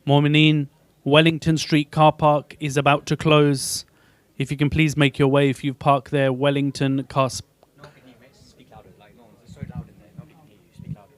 Momineen, Wellington Street car park is about to close. If you can please make your way, if you've parked there, Wellington car. No one can hear you, mate. Speak louder. Like, no, it's so loud in there. Nobody can hear you. Speak louder.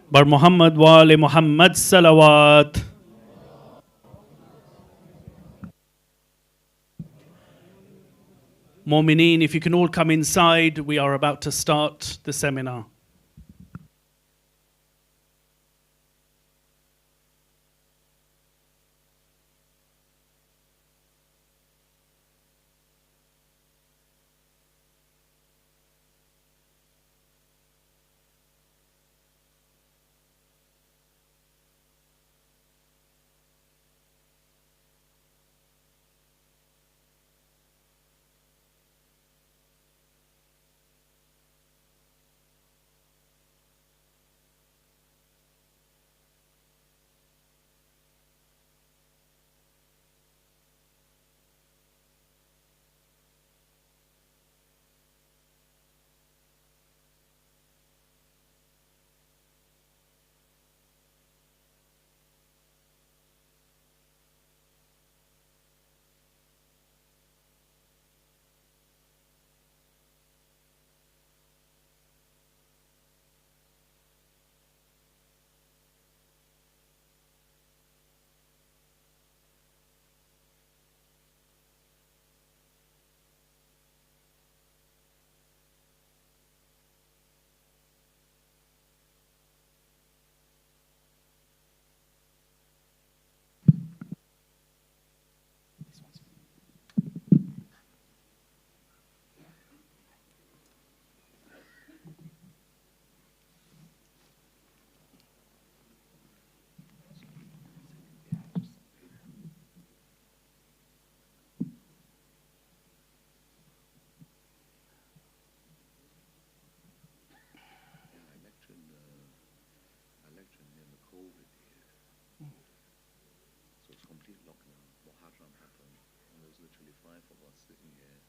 Bar Muhammad wa ali Muhammad salawat. Mu'mineen, if you can all come inside, we are about to start the seminar. I lectured near the COVID year. So it's complete lockdown. Martyrdom happened, and there's literally 5 of us sitting here.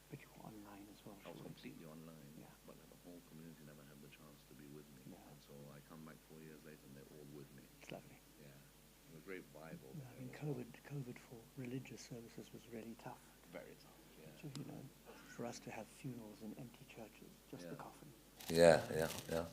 But you were online as well. I was completely online, Yeah. but the whole community never had the chance to be with me. Yeah. And so I come back 4 years later, and they're all with me. It's lovely. Yeah, a great vibe over I there mean, as well. COVID for religious services was really tough. Very tough. Yeah. So, you know, for us to have funerals in empty churches, just the Yeah. coffin. Yeah, yeah, yeah.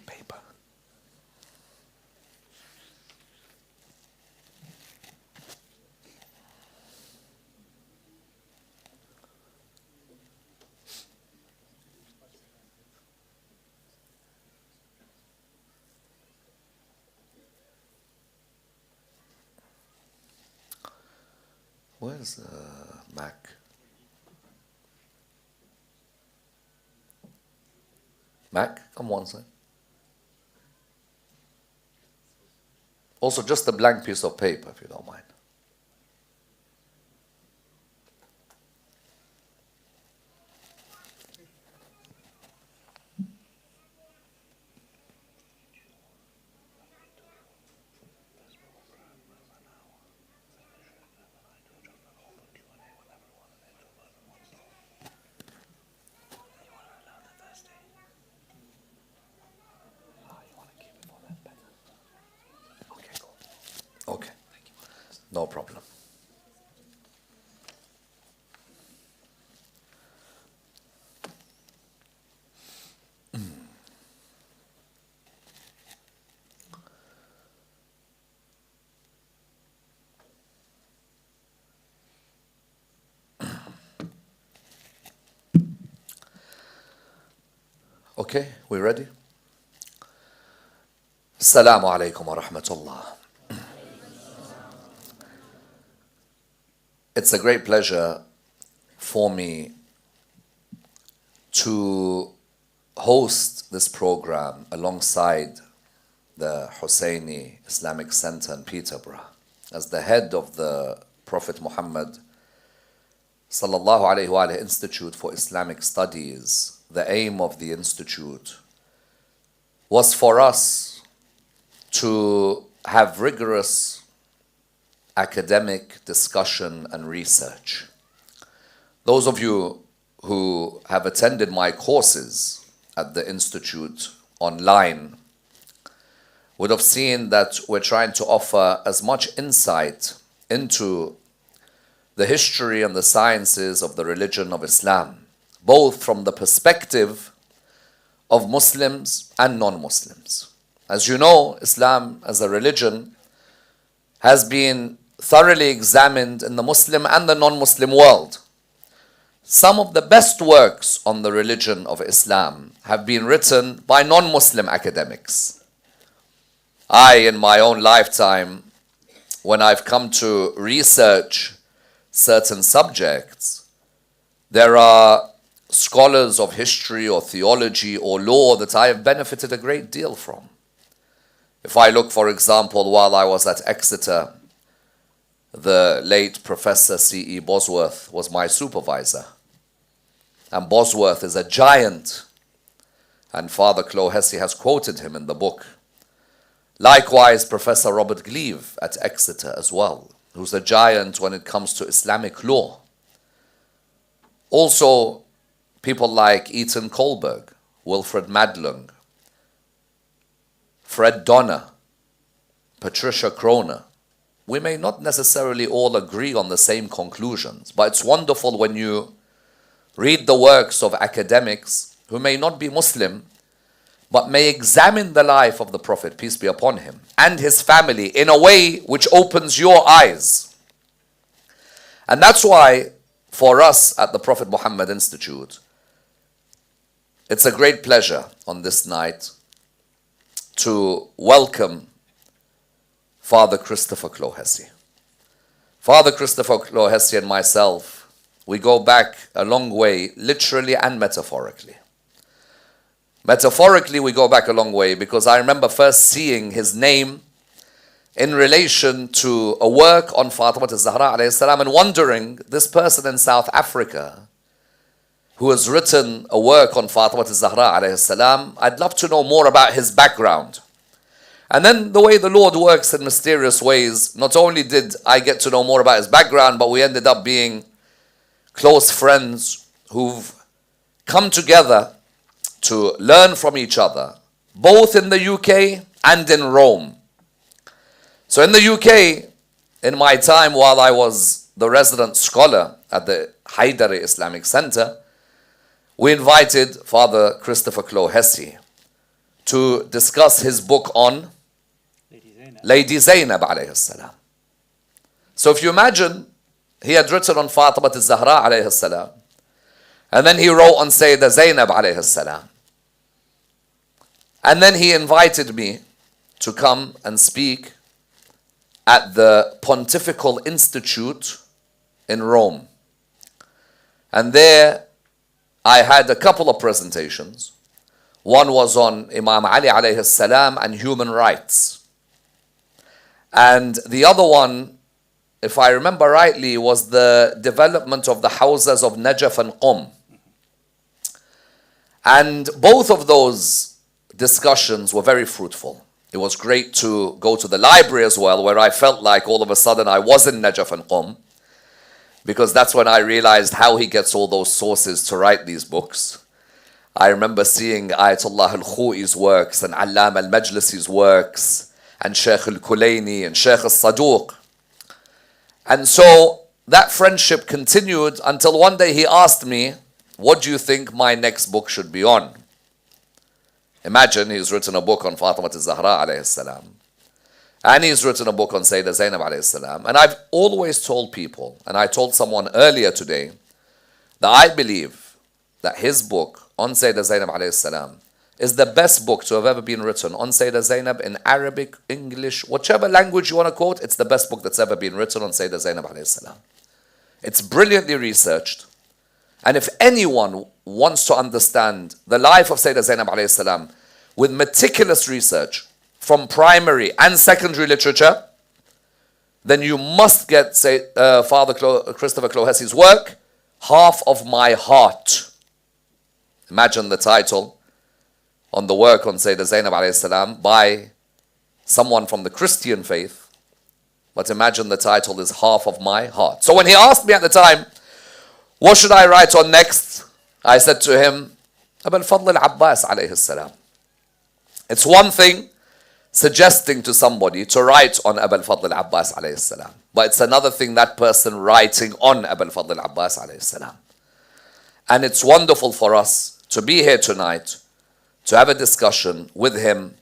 Paper. Where's Mac? Mac, come one side. Also, just a blank piece of paper, if you don't mind. Okay, cool. Okay, no problem. Okay, we ready? Assalamu alaikum wa rahmatullah. It's a great pleasure for me to host this program alongside the Husaini Islamic Center in Peterborough as the head of the Prophet Muhammad Sallallahu Alaihi Wasallam Institute for Islamic Studies. The aim of the institute was for us to have rigorous academic discussion and research. Those of you who have attended my courses at the institute online would have seen that we're trying to offer as much insight into the history and the sciences of the religion of Islam, both from the perspective of Muslims and non-Muslims. As you know, Islam as a religion has been thoroughly examined in the Muslim and the non-Muslim world. Some of the best works on the religion of Islam have been written by non-Muslim academics. In my own lifetime, when I've come to research certain subjects, there are scholars of history or theology or law that I have benefited a great deal from. If I look, for example, while I was at Exeter, the late Professor C.E. Bosworth was my supervisor. And Bosworth is a giant, and Father Clohesy has quoted him in the book. Likewise, Professor Robert Gleave at Exeter as well, who's a giant when it comes to Islamic law. Also, people like Eaton Kohlberg, Wilfred Madlung, Fred Donner, Patricia Kroner. We may not necessarily all agree on the same conclusions, but it's wonderful when you read the works of academics who may not be Muslim, but may examine the life of the Prophet, peace be upon him, and his family in a way which opens your eyes. And that's why, for us at the Prophet Muhammad Institute, it's a great pleasure on this night to welcome Father Christopher Clohesy. Father Christopher Clohesy and myself, we go back a long way, literally and metaphorically. Metaphorically, we go back a long way because I remember first seeing his name in relation to a work on Fatima al-Zahra alayhi salam and wondering, this person in South Africa who has written a work on Fatima al-Zahra alayhi salam, I'd love to know more about his background. And then the way the Lord works in mysterious ways, not only did I get to know more about his background, but we ended up being close friends who've come together to learn from each other, both in the UK and in Rome. So in the UK, in my time while I was the resident scholar at the Hyderabad Islamic Center, we invited Father Christopher Clohesy to discuss his book on Lady Zainab alayhi salam. So if you imagine, he had written on Fatima al-Zahra alayhi salam, and then he wrote on Sayyidah Zainab alayhi salam. And then he invited me to come and speak at the Pontifical Institute in Rome. And there I had a couple of presentations. One was on Imam Ali alayhi salam and human rights. And the other one, if I remember rightly, was the development of the houses of Najaf and Qom. And both of those discussions were very fruitful. It was great to go to the library as well, where I felt like all of a sudden I was in Najaf and Qom, because that's when I realized how he gets all those sources to write these books. I remember seeing Ayatollah al-Khoui's works and Allam al-Majlisi's works and Sheikh al-Kulaini and Sheikh al-Saduq. And so that friendship continued until one day he asked me, what do you think my next book should be on? Imagine he's written a book on Fatima al-Zahra alayhi salam, and he's written a book on Sayyidah Zainab alayhi salam. And I've always told people, and I told someone earlier today, that I believe that his book on Sayyidah Zainab alayhi salam is the best book to have ever been written on Sayyidah Zainab in Arabic, English, whichever language you want to quote. It's the best book that's ever been written on Sayyidah Zainab alayhi salam. It's brilliantly researched. And if anyone wants to understand the life of Sayyidah Zainab alayhi salam with meticulous research from primary and secondary literature, then you must get Father Christopher Clohesy's work, Half of My Heart. Imagine the title on the work on Sayyidah Zainab alayhi salam by someone from the Christian faith, but imagine the title is Half of My Heart. So when he asked me at the time, what should I write on next? I said to him, Abul Fadl al-Abbas alayhi salam. It's one thing suggesting to somebody to write on Abu al-Fadl al-Abbas alayhi salam. But it's another thing that person writing on Abu al-Fadl al-Abbas alayhi salam. And it's wonderful for us to be here tonight to have a discussion with him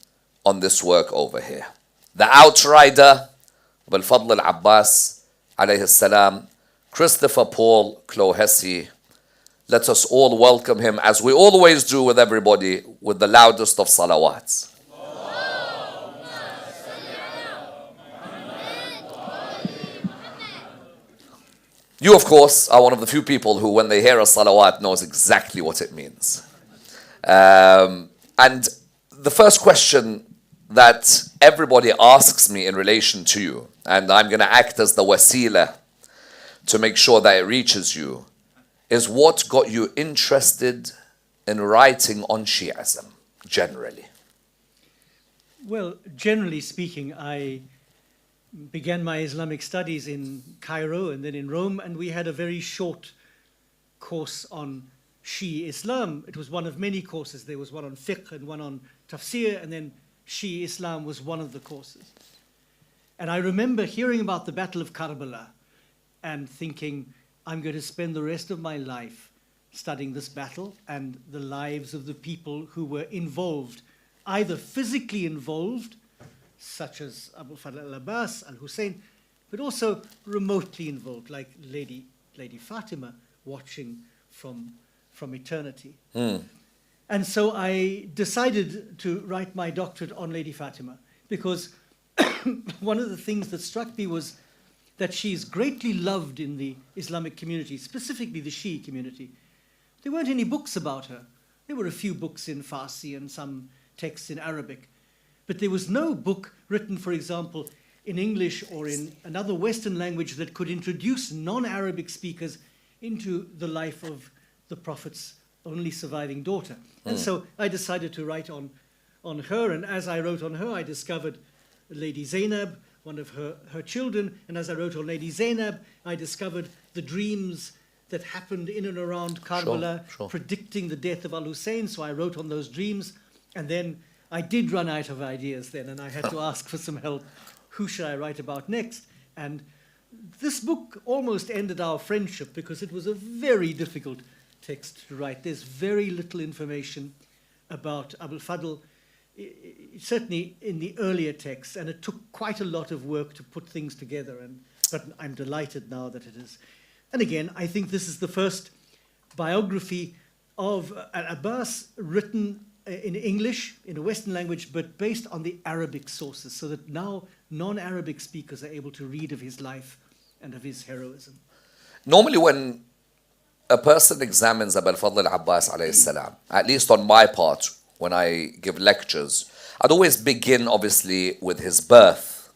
on this work over here. The Outrider, Abu al-Fadl al-Abbas alayhi salam, Christopher Paul Clohesy. Let us all welcome him, as we always do with everybody, with the loudest of salawats. You, of course, are one of the few people who, when they hear a salawat, knows exactly what it means. And the first question that everybody asks me in relation to you, and I'm going to act as the wasila to make sure that it reaches you, is what got you interested in writing on Shi'ism, generally? Well, generally speaking, I began my Islamic studies in Cairo and then in Rome, and we had a very short course on Shi'i Islam. It was one of many courses. There was one on fiqh and one on tafsir, and then Shi'i Islam was one of the courses. And I remember hearing about the Battle of Karbala and thinking, I'm going to spend the rest of my life studying this battle and the lives of the people who were involved, either physically involved, such as Abu Fadl al-Abbas, al-Hussein, but also remotely involved, like Lady Fatima, watching from eternity. And so I decided to write my doctorate on Lady Fatima, because one of the things that struck me was that she is greatly loved in the Islamic community, specifically the Shi'i community. There weren't any books about her. There were a few books in Farsi and some texts in Arabic. But there was no book written, for example, in English or in another Western language that could introduce non-Arabic speakers into the life of the Prophet's only surviving daughter. And so I decided to write on her, and as I wrote on her, I discovered Lady Zainab, one of her children, and as I wrote on Lady Zainab, I discovered the dreams that happened in and around Karbala, predicting the death of al-Hussein, so I wrote on those dreams, and then I did run out of ideas then, and I had to ask for some help. Who should I write about next? And this book almost ended our friendship because it was a very difficult text to write. There's very little information about Abu al-Fadl, certainly in the earlier texts, and it took quite a lot of work to put things together, but I'm delighted now that it is. And again, I think this is the first biography of al-Abbas written in English, in a Western language, but based on the Arabic sources, so that now non-Arabic speakers are able to read of his life and of his heroism. Normally when a person examines Abu al-Fadl al-Abbas alayhi salam, at least on my part, when I give lectures, I'd always begin, obviously, with his birth.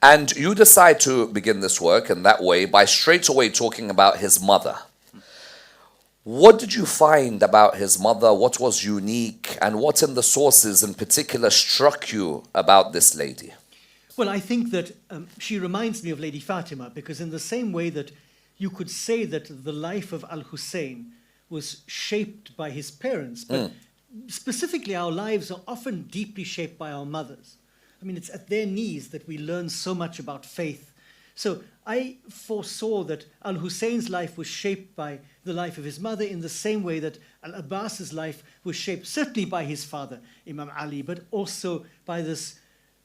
And you decide to begin this work in that way by straight away talking about his mother. What did you find about his mother? What was unique? And what in the sources in particular struck you about this lady? Well, I think that she reminds me of Lady Fatima, because in the same way that you could say that the life of al-Hussein was shaped by his parents, but specifically our lives are often deeply shaped by our mothers. I mean, it's at their knees that we learn so much about faith. So I foresaw that al-Hussein's life was shaped by the life of his mother in the same way that al-Abbas's life was shaped certainly by his father, Imam Ali, but also by this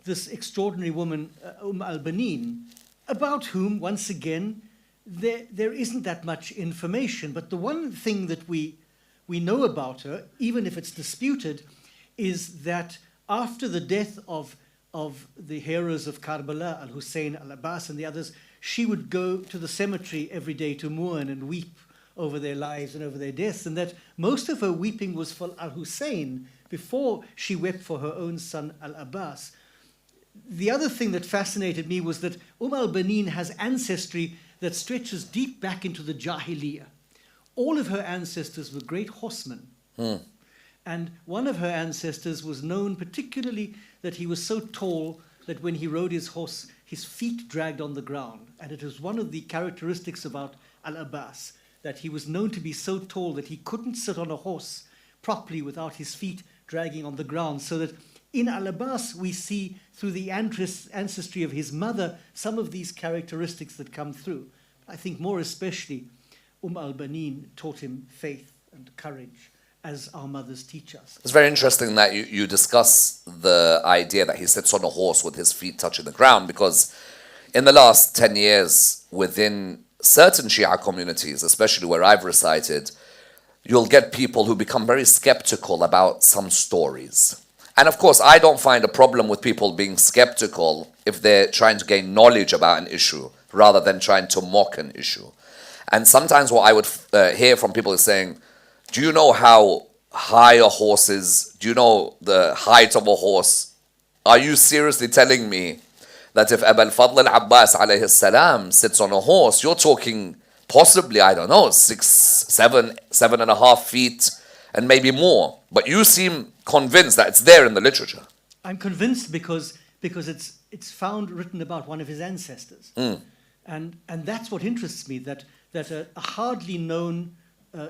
extraordinary woman, al-Banin, about whom, once again, there isn't that much information. But the one thing that we know about her, even if it's disputed, is that after the death of the heroes of Karbala, al-Hussein, al-Abbas, and the others, she would go to the cemetery every day to mourn and weep over their lives and over their deaths, and that most of her weeping was for al-Hussein before she wept for her own son, al-Abbas. The other thing that fascinated me was that al-Banin has ancestry that stretches deep back into the Jahiliyyah. All of her ancestors were great horsemen. And one of her ancestors was known particularly that he was so tall that when he rode his horse, his feet dragged on the ground. And it was one of the characteristics about al-Abbas, that he was known to be so tall that he couldn't sit on a horse properly without his feet dragging on the ground, so that in al-Abbas, we see through the ancestry of his mother some of these characteristics that come through. I think more especially, al-Banin taught him faith and courage, as our mothers teach us. It's very interesting that you discuss the idea that he sits on a horse with his feet touching the ground, because in the last 10 years, within certain Shia communities, especially where I've recited, you'll get people who become very skeptical about some stories. And of course, I don't find a problem with people being skeptical if they're trying to gain knowledge about an issue rather than trying to mock an issue. And sometimes what I would hear from people is saying, do you know how high a horse is? Do you know the height of a horse? Are you seriously telling me that if Abu al-Fadl al-Abbas alayhi salam sits on a horse, you're talking possibly, I don't know, 6, 7, 7.5 feet and maybe more. But you seem convinced that it's there in the literature. I'm convinced because it's found written about one of his ancestors. And that's what interests me, that a hardly known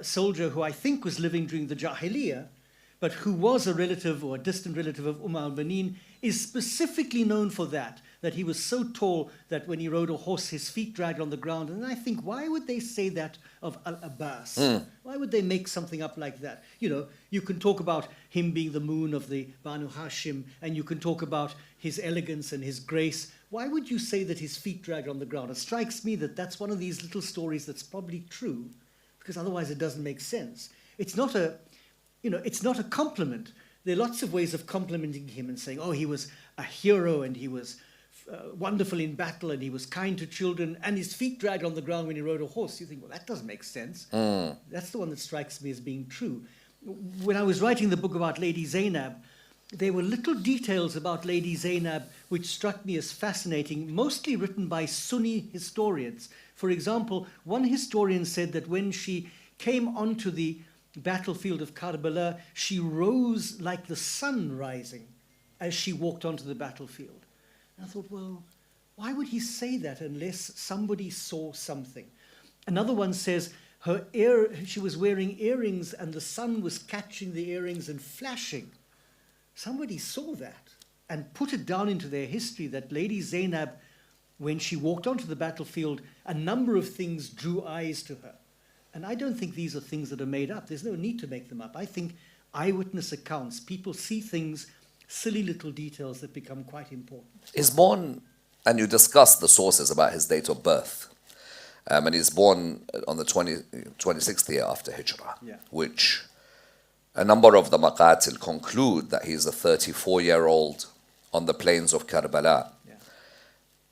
soldier who I think was living during the Jahiliyyah, but who was a relative or a distant relative of al-Banin, is specifically known for that he was so tall that when he rode a horse, his feet dragged on the ground. And I think, why would they say that of al-Abbas? Why would they make something up like that? You know, you can talk about him being the moon of the Banu Hashim, and you can talk about his elegance and his grace. Why would you say that his feet dragged on the ground? It strikes me that that's one of these little stories that's probably true, because otherwise it doesn't make sense. It's not a compliment. There are lots of ways of complimenting him and saying, oh, he was a hero and he was wonderful in battle and he was kind to children and his feet dragged on the ground when he rode a horse. You think, well, that doesn't make sense. That's the one that strikes me as being true. When I was writing the book about Lady Zainab, there were little details about Lady Zainab which struck me as fascinating, mostly written by Sunni historians. For example, one historian said that when she came onto the battlefield of Karbala, she rose like the sun rising as she walked onto the battlefield. And I thought, well, why would he say that unless somebody saw something? Another one says she was wearing earrings and the sun was catching the earrings and flashing. Somebody saw that and put it down into their history that Lady Zainab, when she walked onto the battlefield, a number of things drew eyes to her. And I don't think these are things that are made up. There's no need to make them up. I think eyewitness accounts, people see things, silly little details that become quite important. He's born, and you discussed the sources about his date of birth. And he's born on the 26th year after Hijrah, which a number of the maqatil conclude that he's a 34-year-old on the plains of Karbala.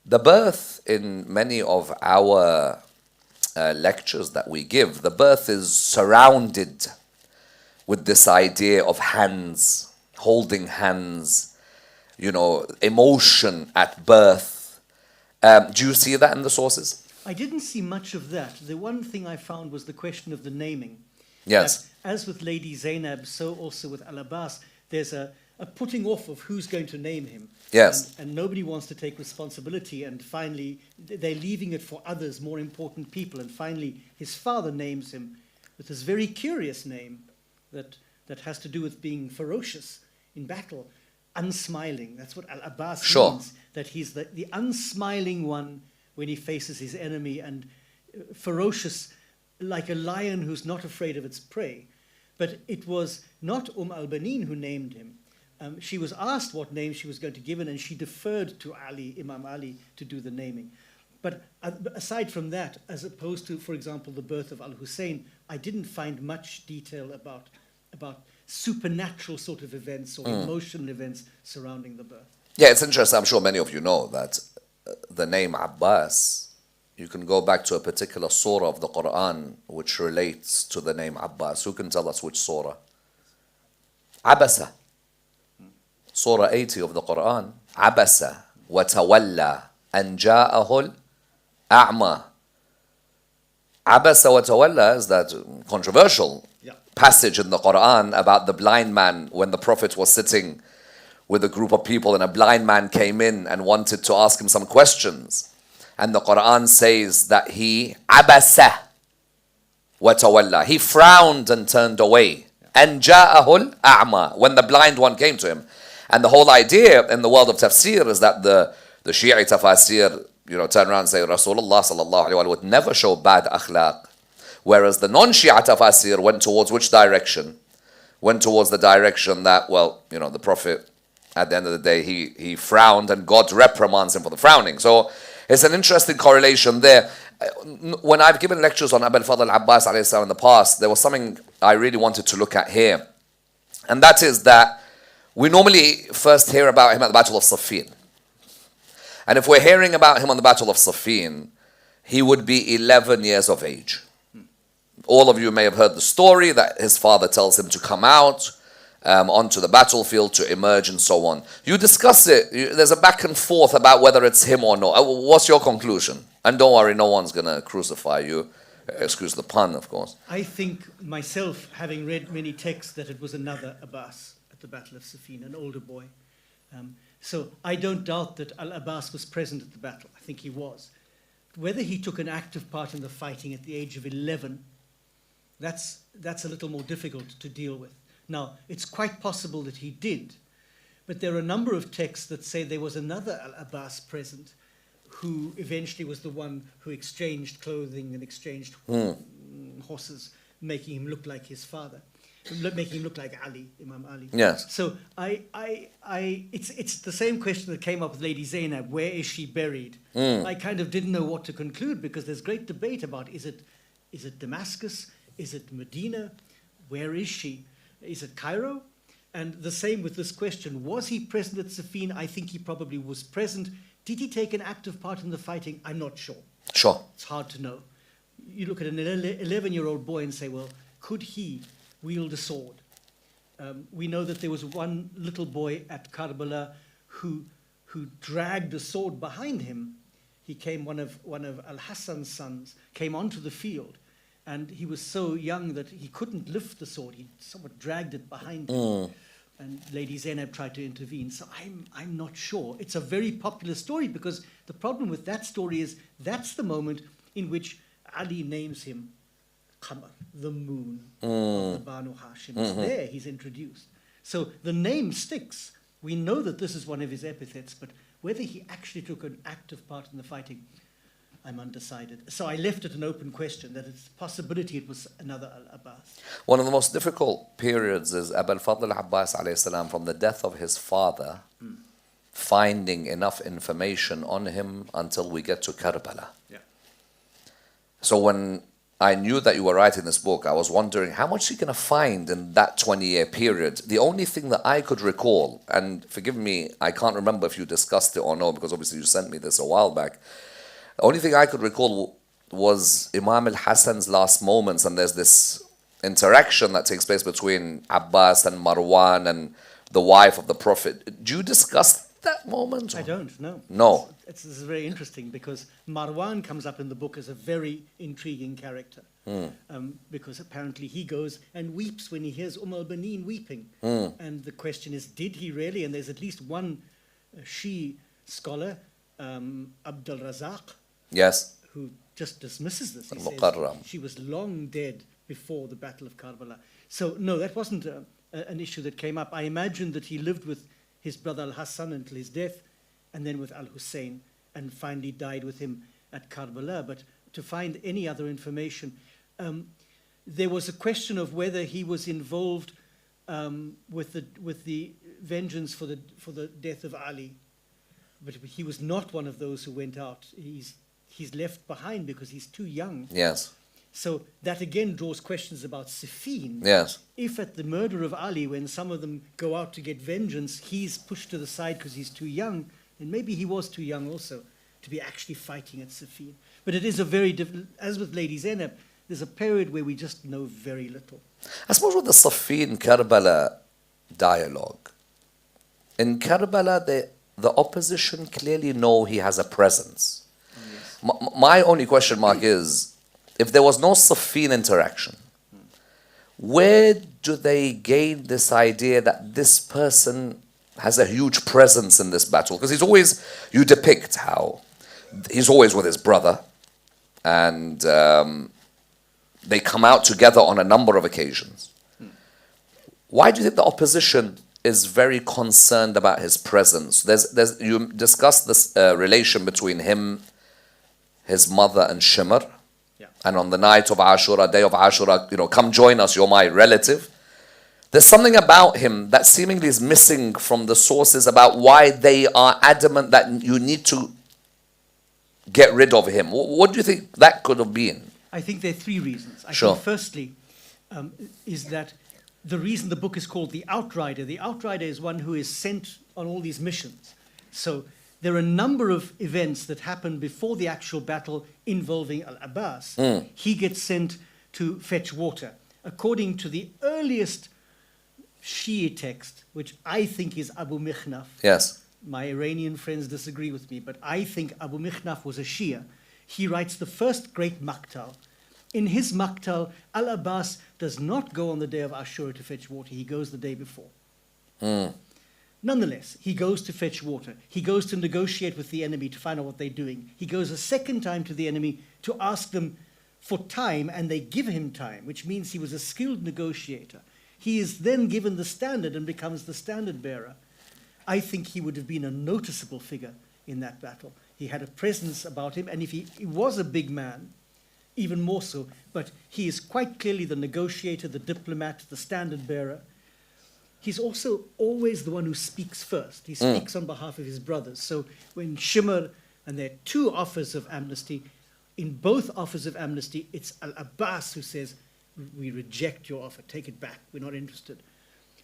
The birth, in many of our lectures that we give, the birth is surrounded with this idea of hands, holding hands, emotion at birth. Do you see that in the sources? I didn't see much of that. The one thing I found was the question of the naming. Yes. As with Lady Zainab, so also with al-Abbas, there's a putting off of who's going to name him. Yes. And nobody wants to take responsibility, and finally they're leaving it for others, more important people, and finally his father names him with this very curious name that has to do with being ferocious in battle, unsmiling. That's what al-Abbas means, that he's the unsmiling one when he faces his enemy, and ferocious like a lion who's not afraid of its prey. But it was not al-Banin who named him. She was asked what name she was going to give him, and she deferred to Imam Ali, to do the naming. But aside from that, as opposed to, for example, the birth of al-Hussein, I didn't find much detail about supernatural sort of events or emotional events surrounding the birth. Yeah, it's interesting. I'm sure many of you know that the name Abbas, you can go back to a particular surah of the Quran which relates to the name Abbas. Who can tell us which surah? Abasa. Surah 80 of the Quran. Abasa wa tawalla an ja'ahul a'ma. Abasa wa tawalla is that controversial passage in the Quran about the blind man when the Prophet was sitting with a group of people and a blind man came in and wanted to ask him some questions. And the Quran says that he abasa wa tawalla. He frowned and turned away. And ja'ahul a'ma, when the blind one came to him. And the whole idea in the world of tafsir is that the Shi'i tafsir, turn around and say Rasulullah sallallahu alaihi wasallam would never show bad akhlaq. Whereas the non-Shia tafsir went towards which direction? Went towards the direction that, the Prophet, at the end of the day, he frowned and God reprimands him for the frowning. So it's an interesting correlation there. When I've given lectures on Abu al-Fadl al-Abbas alayhi salam in the past, there was something I really wanted to look at here. And that is that we normally first hear about him at the Battle of Siffin. And if we're hearing about him on the Battle of Siffin, he would be 11 years of age. All of you may have heard the story that his father tells him to come out onto the battlefield, to emerge and so on. You discuss it. There's a back and forth about whether it's him or not. What's your conclusion? And don't worry, no one's going to crucify you. Excuse the pun, of course. I think myself, having read many texts, that it was another Abbas at the Battle of Siffin, an older boy. So I don't doubt that al-Abbas was present at the battle. I think he was. Whether he took an active part in the fighting at the age of 11, that's a little more difficult to deal with. Now, it's quite possible that he did, but there are a number of texts that say there was another al-Abbas present who eventually was the one who exchanged clothing and exchanged horses, making him look like his father, making him look like Ali, Imam Ali. Yes. So it's the same question that came up with Lady Zainab. Where is she buried? I kind of didn't know what to conclude because there's great debate about is it Damascus? Is it Medina? Where is she? Is it Cairo? And the same with this question. Was he present at Siffin? I think he probably was present. Did he take an active part in the fighting? I'm not sure. Sure. It's hard to know. You look at an 11-year-old boy and say, well, could he wield a sword? We know that there was one little boy at Karbala who dragged a sword behind him. He came, one of Al-Hassan's sons, came onto the field, and he was so young that he couldn't lift the sword. He somewhat dragged it behind him. And Lady Zainab tried to intervene. So I'm not sure. It's a very popular story because the problem with that story is that's the moment in which Ali names him Qamar, the moon of the Banu Hashim. It's there he's introduced. So the name sticks. We know that this is one of his epithets, but whether he actually took an active part in the fighting, I'm undecided. So I left it an open question, that it's a possibility it was another al-Abbas. One of the most difficult periods is Abu al-Fadl al-Abbas alayhi salam, from the death of his father, finding enough information on him until we get to Karbala. Yeah. So when I knew that you were writing this book, I was wondering how much are you going to find in that 20-year period? The only thing that I could recall, and forgive me, I can't remember if you discussed it or no, because obviously you sent me this a while back. The only thing I could recall was Imam al-Hassan's last moments, and there's this interaction that takes place between Abbas and Marwan and the wife of the Prophet. Do you discuss that moment? I don't, no. No. This is very interesting because Marwan comes up in the book as a very intriguing character. Because apparently he goes and weeps when he hears al-Banin weeping. And the question is, did he really? And there's at least one Shi scholar, Abdul Razak, Yes. who just dismisses this. He says she was long dead before the Battle of Karbala. So no, that wasn't an issue that came up. I imagine that he lived with his brother Al-Hassan until his death, and then with Al-Hussein, and finally died with him at Karbala. But to find any other information, there was a question of whether he was involved with the vengeance for the death of Ali. But he was not one of those who went out. He's left behind because he's too young. Yes. So that again draws questions about Siffin. Yes. If at the murder of Ali, when some of them go out to get vengeance, he's pushed to the side because he's too young, then maybe he was too young also to be actually fighting at Siffin. But it is a very different, as with Lady Zainab, there's a period where we just know very little. I suppose with the Siffin-Karbala dialogue, in Karbala, the opposition clearly know he has a presence. Yes. My only question mark is, if there was no Siffin interaction, where do they gain this idea that this person has a huge presence in this battle? Because you depict how he's always with his brother, and they come out together on a number of occasions. Why do you think the opposition is very concerned about his presence. You discussed this relation between him, his mother, and Shimr. Yeah. And on the night of Ashura, day of Ashura, come join us, you're my relative. There's something about him that seemingly is missing from the sources about why they are adamant that you need to get rid of him. What do you think that could have been? I think there are three reasons. I Sure. think firstly is that the reason the book is called the Outrider. The Outrider is one who is sent on all these missions. So there are a number of events that happen before the actual battle involving al-Abbas. He gets sent to fetch water. According to the earliest Shia text, which I think is Abu Mikhnaf. Yes. My Iranian friends disagree with me, but I think Abu Mikhnaf was a Shia. He writes the first great Maqtal. In his Maqtal, al-Abbas does not go on the day of Ashura to fetch water. He goes the day before. Nonetheless, he goes to fetch water. He goes to negotiate with the enemy to find out what they're doing. He goes a second time to the enemy to ask them for time, and they give him time, which means he was a skilled negotiator. He is then given the standard and becomes the standard bearer. I think he would have been a noticeable figure in that battle. He had a presence about him, and if he was a big man, even more so, but he is quite clearly the negotiator, the diplomat, the standard bearer. He's also always the one who speaks first. He speaks on behalf of his brothers. So when Shimr, and there are two offers of amnesty, in both offers of amnesty, it's al-Abbas who says, we reject your offer, take it back, we're not interested.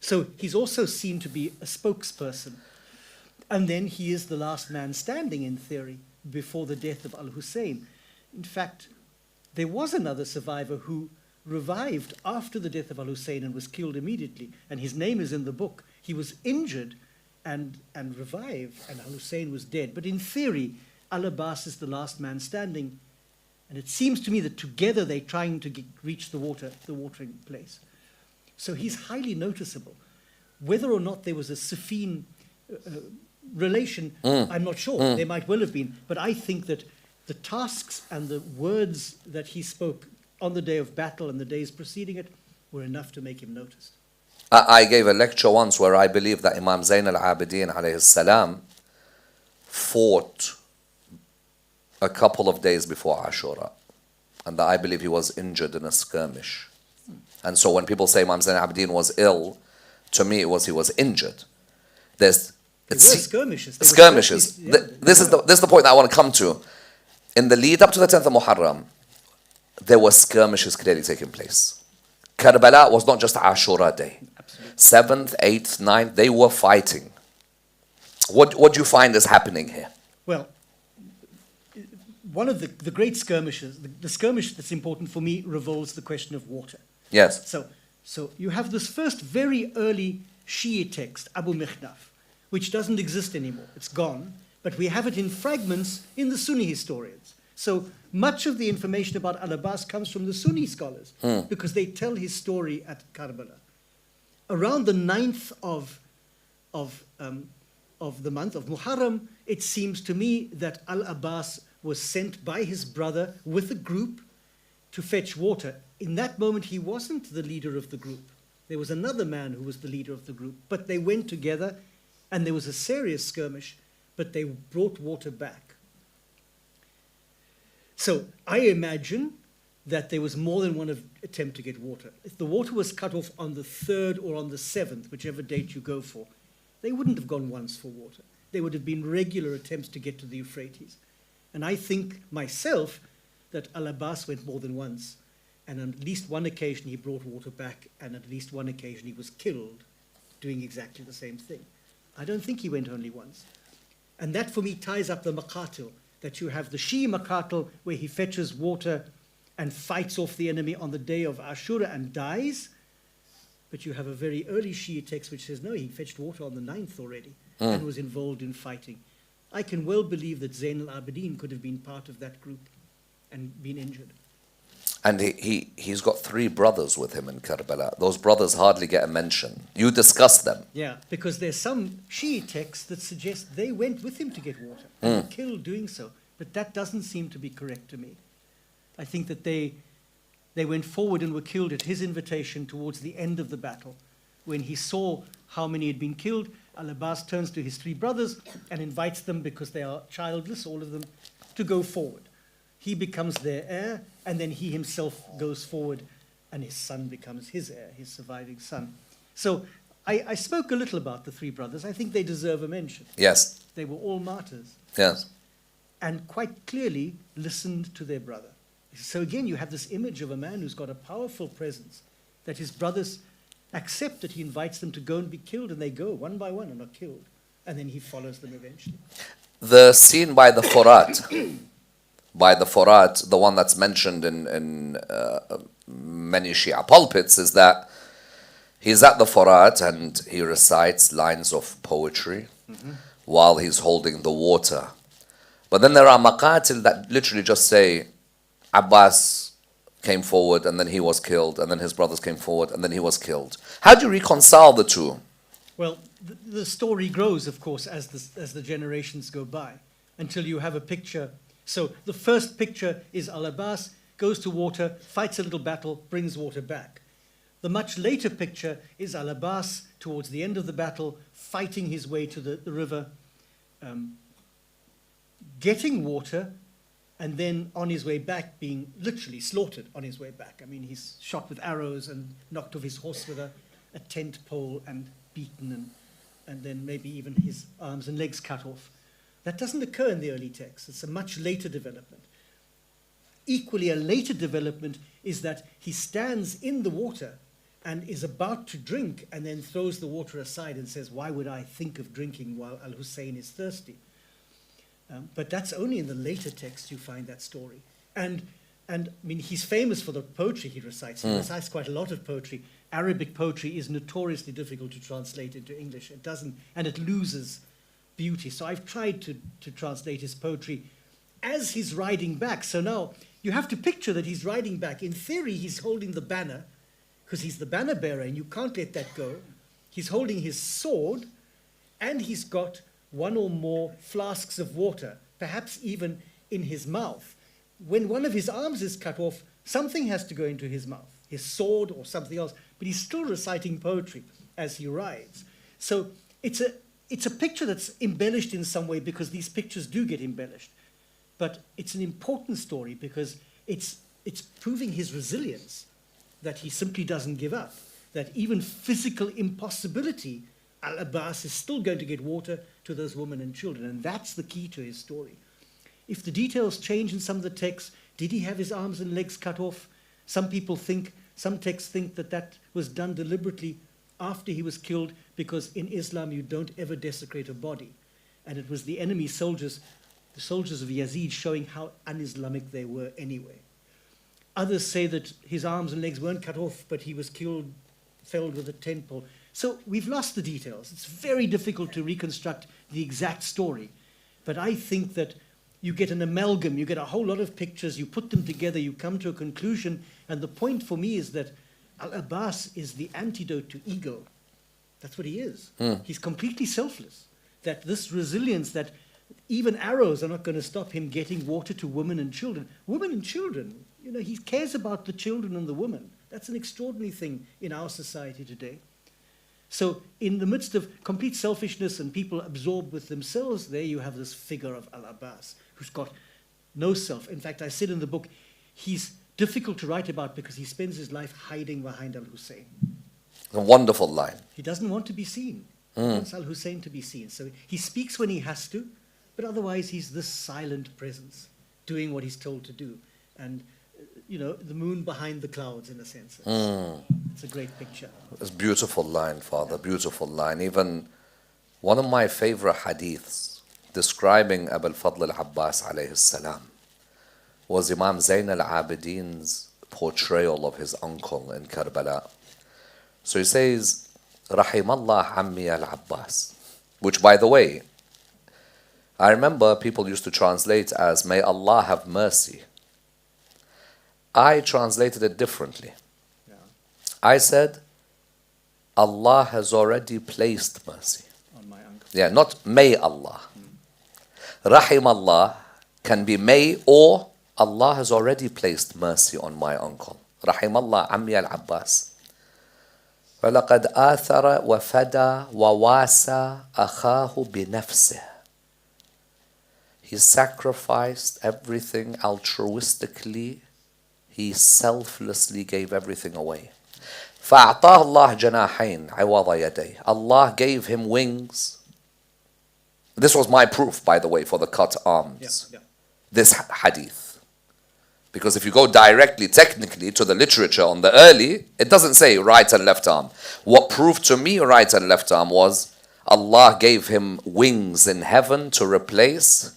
So he's also seen to be a spokesperson. And then he is the last man standing, in theory, before the death of al-Hussein. In fact, there was another survivor who revived after the death of al-Hussein and was killed immediately, and his name is in the book. He was injured and revived, and al-Hussein was dead. But in theory, al-Abbas is the last man standing, and it seems to me that together they're trying to reach the watering place. So he's highly noticeable. Whether or not there was a Siffin relation, I'm not sure. There might well have been. But I think that the tasks and the words that he spoke on the day of battle and the days preceding it were enough to make him noticed. I gave a lecture once where I believe that Imam Zayn al-Abidin alayhi salam fought a couple of days before Ashura, and that I believe he was injured in a skirmish. And so when people say Imam Zayn al-Abidin was ill, to me it was he was injured. There were skirmishes. Skirmishes. This is the point that I want to come to. In the lead up to the 10th of Muharram, there were skirmishes clearly taking place. Karbala was not just Ashura day. Absolutely. 7th, 8th, 9th, they were fighting. What do you find is happening here? Well, one of the great skirmishes, the skirmish that's important for me revolves the question of water. Yes. So you have this first very early Shia text, Abu Mikhnaf, which doesn't exist anymore. It's gone. But we have it in fragments in the Sunni historians. So much of the information about al-Abbas comes from the Sunni scholars because they tell his story at Karbala. Around the 9th of the month of Muharram, it seems to me that al-Abbas was sent by his brother with a group to fetch water. In that moment, he wasn't the leader of the group. There was another man who was the leader of the group. But they went together, and there was a serious skirmish, but they brought water back. So I imagine that there was more than one attempt to get water. If the water was cut off on the 3rd or on the 7th, whichever date you go for, they wouldn't have gone once for water. There would have been regular attempts to get to the Euphrates. And I think myself that al-Abbas went more than once. And on at least one occasion he brought water back, and at least one occasion he was killed doing exactly the same thing. I don't think he went only once. And that for me ties up the maqatil, that you have the Shia maqatil where he fetches water and fights off the enemy on the day of Ashura and dies. But you have a very early Shia text which says, no, he fetched water on the 9th already and was involved in fighting. I can well believe that Zayn al-Abidin could have been part of that group and been injured. And he's got 3 brothers with him in Karbala. Those brothers hardly get a mention. You discuss them. Yeah, because there's some Shia texts that suggest they went with him to get water and were killed doing so. But that doesn't seem to be correct to me. I think that they went forward and were killed at his invitation towards the end of the battle. when he saw how many had been killed, al-Abbas turns to his three brothers and invites them, because they are childless, all of them, to go forward. He becomes their heir, and then he himself goes forward, and his son becomes his heir, his surviving son. So I spoke a little about the three brothers. I think they deserve a mention. Yes. They were all martyrs, Yes. and quite clearly listened to their brother. So again, you have this image of a man who's got a powerful presence, that his brothers accept that he invites them to go and be killed, and they go one by one and are killed. And then he follows them eventually. The scene by the Furat, the one that's mentioned in many Shia pulpits, is that he's at the Furat and he recites lines of poetry while he's holding the water. But then there are maqatil that literally just say, Abbas came forward and then he was killed, and then his brothers came forward and then he was killed. How do you reconcile the two? Well, the story grows, of course, as the generations go by, until you have a picture. So the first picture is al-Abbas, goes to water, fights a little battle, brings water back. The much later picture is al-Abbas, towards the end of the battle, fighting his way to the river, getting water, and then on his way back being literally slaughtered on his way back. I mean, he's shot with arrows and knocked off his horse with a tent pole and beaten, and then maybe even his arms and legs cut off. That doesn't occur in the early texts. It's a much later development. Equally, a later development is that he stands in the water and is about to drink, and then throws the water aside and says, "Why would I think of drinking while al-Hussein is thirsty?" But that's only in the later text you find that story. And I mean, he's famous for the poetry he recites. He recites quite a lot of poetry. Arabic poetry is notoriously difficult to translate into English. It doesn't, and it loses beauty. So I've tried to translate his poetry as he's riding back. So now you have to picture that he's riding back. In theory, he's holding the banner, because he's the banner bearer, and you can't let that go. He's holding his sword, and he's got one or more flasks of water, perhaps even in his mouth. When one of his arms is cut off, something has to go into his mouth, his sword or something else, but he's still reciting poetry as he rides. So it's a picture that's embellished in some way, because these pictures do get embellished. But it's an important story because it's proving his resilience, that he simply doesn't give up, that even physical impossibility, al-Abbas is still going to get water to those women and children, and that's the key to his story. If the details change in some of the texts, did he have his arms and legs cut off? Some texts think that was done deliberately after he was killed, because in Islam you don't ever desecrate a body. And it was the enemy soldiers, the soldiers of Yazid, showing how un-Islamic they were anyway. Others say that his arms and legs weren't cut off, but he was killed, felled with a tent pole. So we've lost the details. It's very difficult to reconstruct the exact story. But I think that you get an amalgam, you get a whole lot of pictures, you put them together, you come to a conclusion, and the point for me is that al-Abbas is the antidote to ego. That's what he is. He's completely selfless. That this resilience, that even arrows are not going to stop him getting water to women and children. Women and children, you know, he cares about the children and the women. That's an extraordinary thing in our society today. So in the midst of complete selfishness and people absorbed with themselves, there you have this figure of al-Abbas, who's got no self. In fact, I said in the book, he's difficult to write about because he spends his life hiding behind al-Hussein. A wonderful line. He doesn't want to be seen. He wants al-Hussein to be seen. So he speaks when he has to, but otherwise he's this silent presence, doing what he's told to do. And, you know, the moon behind the clouds, in a sense. It's a great picture. It's a beautiful line, Father, beautiful line. Even one of my favorite hadiths describing Abu al-Fadl al-Abbas alayhi salam was Imam Zayn al-Abidin's portrayal of his uncle in Karbala. So he says, Rahimallah Ammi al-Abbas, which, by the way, I remember people used to translate as, may Allah have mercy. I translated it differently. I said, Allah has already placed mercy. On my uncle. Yeah, not may Allah. Rahim Allah can be may, or Allah has already placed mercy on my uncle. Rahim Allah Ammi al-Abbas. فَلَقَدْ آثَرَ وَفَدَى وَوَاسَى أَخَاهُ بِنَفْسِهِ. He sacrificed everything altruistically. He selflessly gave everything away. فَأَعْطَاهُ اللَّهُ جَنَاحَيْنِ عِوَضَ يَدَيْهِ. Allah gave him wings. This was my proof, by the way, for the cut arms. This hadith. Because if you go directly, technically, to the literature on the early, it doesn't say right and left arm. What proved to me right and left arm was Allah gave him wings in heaven to replace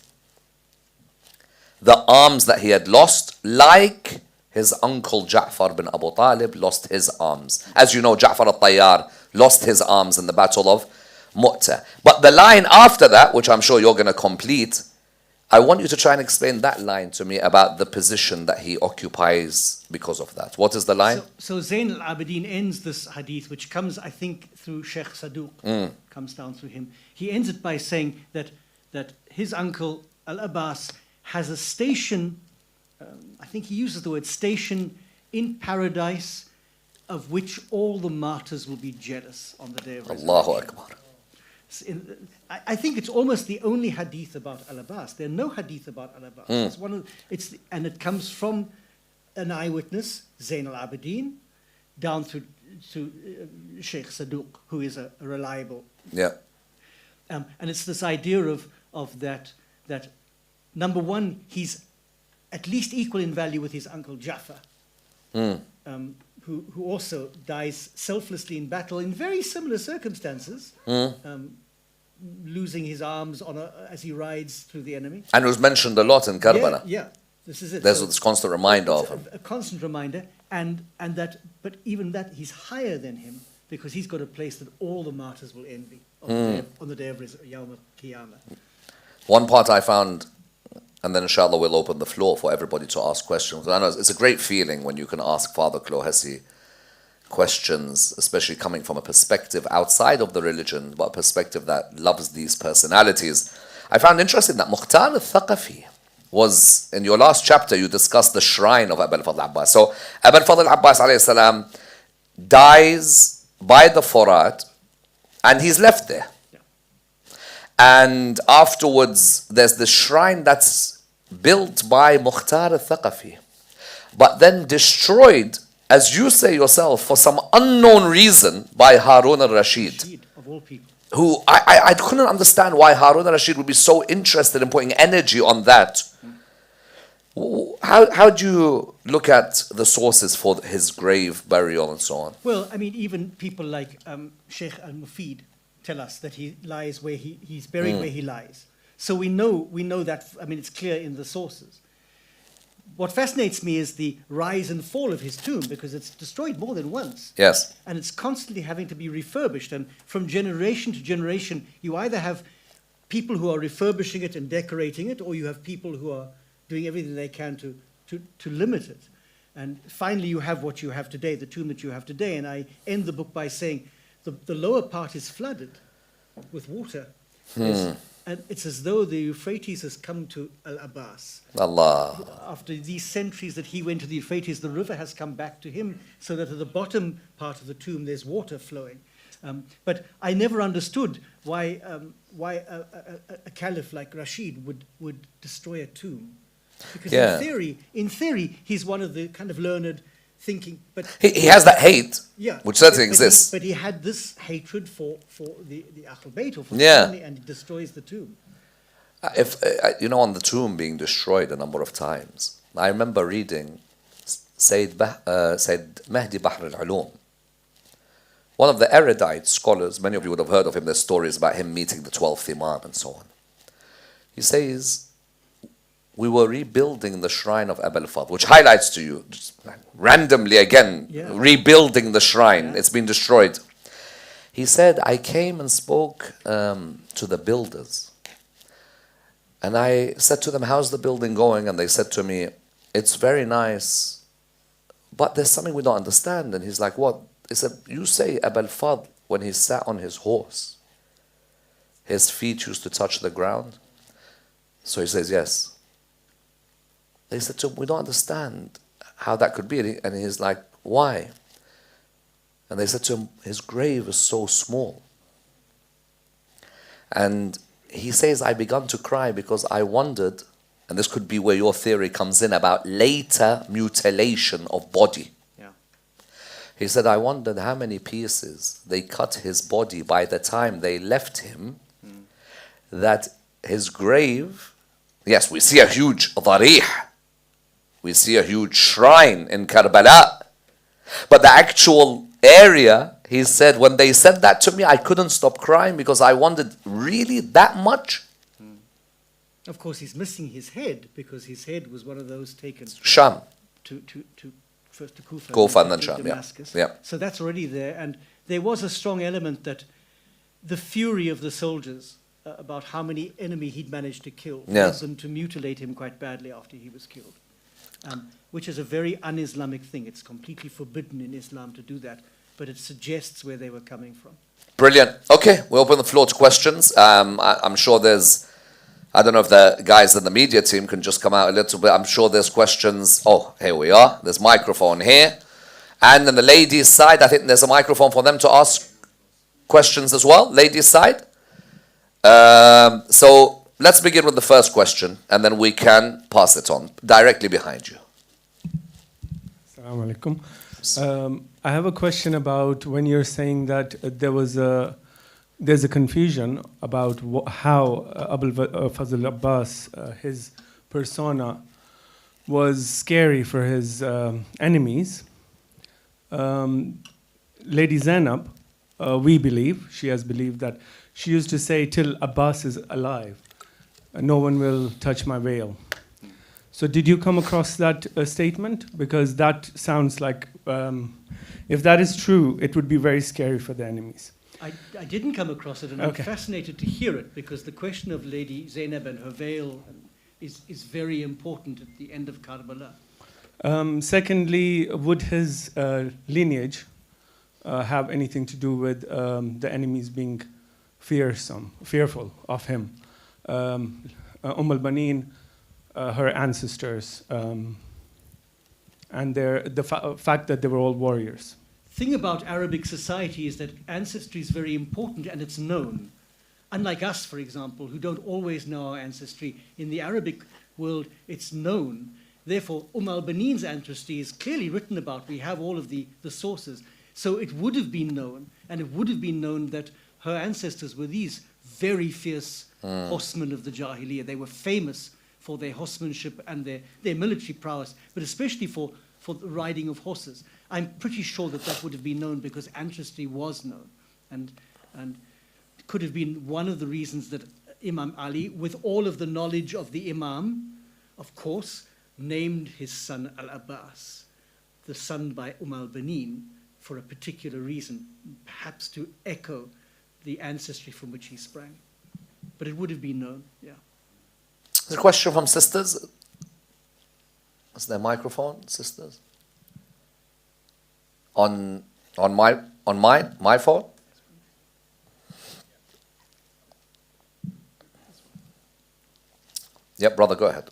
the arms that he had lost, like his uncle Ja'far bin Abu Talib lost his arms. As you know, Ja'far al-Tayyar lost his arms in the Battle of Mu'tah. But the line after that, which I'm sure you're going to complete, I want you to try and explain that line to me about the position that he occupies because of that. What is the line? So Zayn al-Abidin ends this hadith, which comes, I think, through Sheikh Saduq, comes down through him. He ends it by saying that his uncle al-Abbas has a station, I think he uses the word station, in paradise, of which all the martyrs will be jealous on the day of resurrection. Allahu Akbar. I think it's almost the only hadith about al-Abbas. There are no hadith about al-Abbas. And it comes from an eyewitness, Zayn al-Abidin, down through Sheikh Saduq, who is a reliable. Yeah. And it's this idea of that number one, he's at least equal in value with his uncle Ja'far, who also dies selflessly in battle in very similar circumstances, losing his arms as he rides through the enemy. And it was mentioned a lot in Karbala. Yeah, this is it. There's this constant reminder of him. A constant reminder, and that, but even that, he's higher than him because he's got a place that all the martyrs will envy on the day of Yawm al-Qiyamah. One part I found, and then inshallah we'll open the floor for everybody to ask questions. I know it's a great feeling when you can ask Father Clohesy questions, especially coming from a perspective outside of the religion, but a perspective that loves these personalities. I found interesting that Mukhtar al-Thaqafi was, in your last chapter, you discussed the shrine of Abu al-Fadl Abbas. So Abu al-Fadl Abbas alayhi salam dies by the Furat, and he's left there. And afterwards, there's the shrine that's built by Mukhtar al-Thaqafi, but then destroyed, as you say yourself, for some unknown reason by Harun al-Rashid. Of all people. Who, I couldn't understand why Harun al-Rashid would be so interested in putting energy on that. How do you look at the sources for his grave burial and so on? Well, I mean, even people like Sheikh al-Mufid tell us that he lies where he's buried where he lies. So we know that, I mean, it's clear in the sources. What fascinates me is the rise and fall of his tomb, because it's destroyed more than once. Yes. And it's constantly having to be refurbished. And from generation to generation, you either have people who are refurbishing it and decorating it, or you have people who are doing everything they can to limit it. And finally, you have what you have today, the tomb that you have today. And I end the book by saying the lower part is flooded with water. And it's as though the Euphrates has come to al-Abbas. Allah. After these centuries that he went to the Euphrates, the river has come back to him, so that at the bottom part of the tomb there's water flowing. But I never understood why a caliph like Rashid would destroy a tomb. Because in theory, he's one of the kind of learned thinking, but he has that hate, which certainly exists. But he had this hatred for the Ahl Bayt or for the family, and he destroys the tomb. If on the tomb being destroyed a number of times, I remember reading Sayyid Mahdi Bahr al-Ulum, one of the erudite scholars. Many of you would have heard of him. There's stories about him meeting the 12th Imam and so on. He says, we were rebuilding the shrine of Abu al-Fadl, which highlights to you, just randomly again, rebuilding the shrine. It's been destroyed. He said, I came and spoke to the builders. And I said to them, how's the building going? And they said to me, it's very nice, but there's something we don't understand. And he's like, what? He said, you say Abu al-Fadl, when he sat on his horse, his feet used to touch the ground? So he says, yes. They said to him, we don't understand how that could be. And he's like, why? And they said to him, his grave is so small. And he says, I began to cry because I wondered, and this could be where your theory comes in about later mutilation of body. Yeah. He said, I wondered how many pieces they cut his body by the time they left him, that his grave, yes, we see a huge darih, we see a huge shrine in Karbala, but the actual area, he said, when they said that to me, I couldn't stop crying because I wondered, really that much? Of course, he's missing his head because his head was one of those taken Sham. to first to Kufa, Kufa and then to Sham, yeah. Damascus. Yeah. So that's already there, and there was a strong element that the fury of the soldiers about how many enemy he'd managed to kill led Yes. them to mutilate him quite badly after he was killed, which is a very un-Islamic thing. It's completely forbidden in Islam to do that, but it suggests where they were coming from. Brilliant. Okay, we open the floor to questions. I'm sure there's, I don't know if the guys in the media team can just come out a little bit. I'm sure there's questions. Oh, here we are. There's microphone here. And on the ladies' side, I think there's a microphone for them to ask questions as well. Ladies' side. So let's begin with the first question, and then we can pass it on directly behind you. Assalamu alaikum. I have a question about when you're saying that there's a confusion about how Abul Fazl Abbas, his persona, was scary for his enemies. Lady Zainab, we believe, she has believed that she used to say, till Abbas is alive, no one will touch my veil. So did you come across that statement? Because that sounds like, if that is true, it would be very scary for the enemies. I didn't come across it, and Okay. I'm fascinated to hear it, because the question of Lady Zainab and her veil is very important at the end of Karbala. Secondly, would his lineage have anything to do with the enemies being fearful of him? al-Banin, her ancestors, and the fact that they were all warriors. Thing about Arabic society is that ancestry is very important and it's known. Unlike us, for example, who don't always know our ancestry, in the Arabic world it's known. Therefore, al-Banin's ancestry is clearly written about. We have all of the sources. So it would have been known, and it would have been known that her ancestors were these very fierce horsemen of the Jahiliyyah. They were famous for their horsemanship and their military prowess, but especially for the riding of horses. I'm pretty sure that would have been known because ancestry was known, and it could have been one of the reasons that Imam Ali, with all of the knowledge of the Imam, of course, named his son al-Abbas, the son by al-Banin, for a particular reason, perhaps to echo the ancestry from which he sprang. But it would have been known, yeah. There's a question from sisters. Is there a microphone, sisters? On my phone? Yep, brother, go ahead.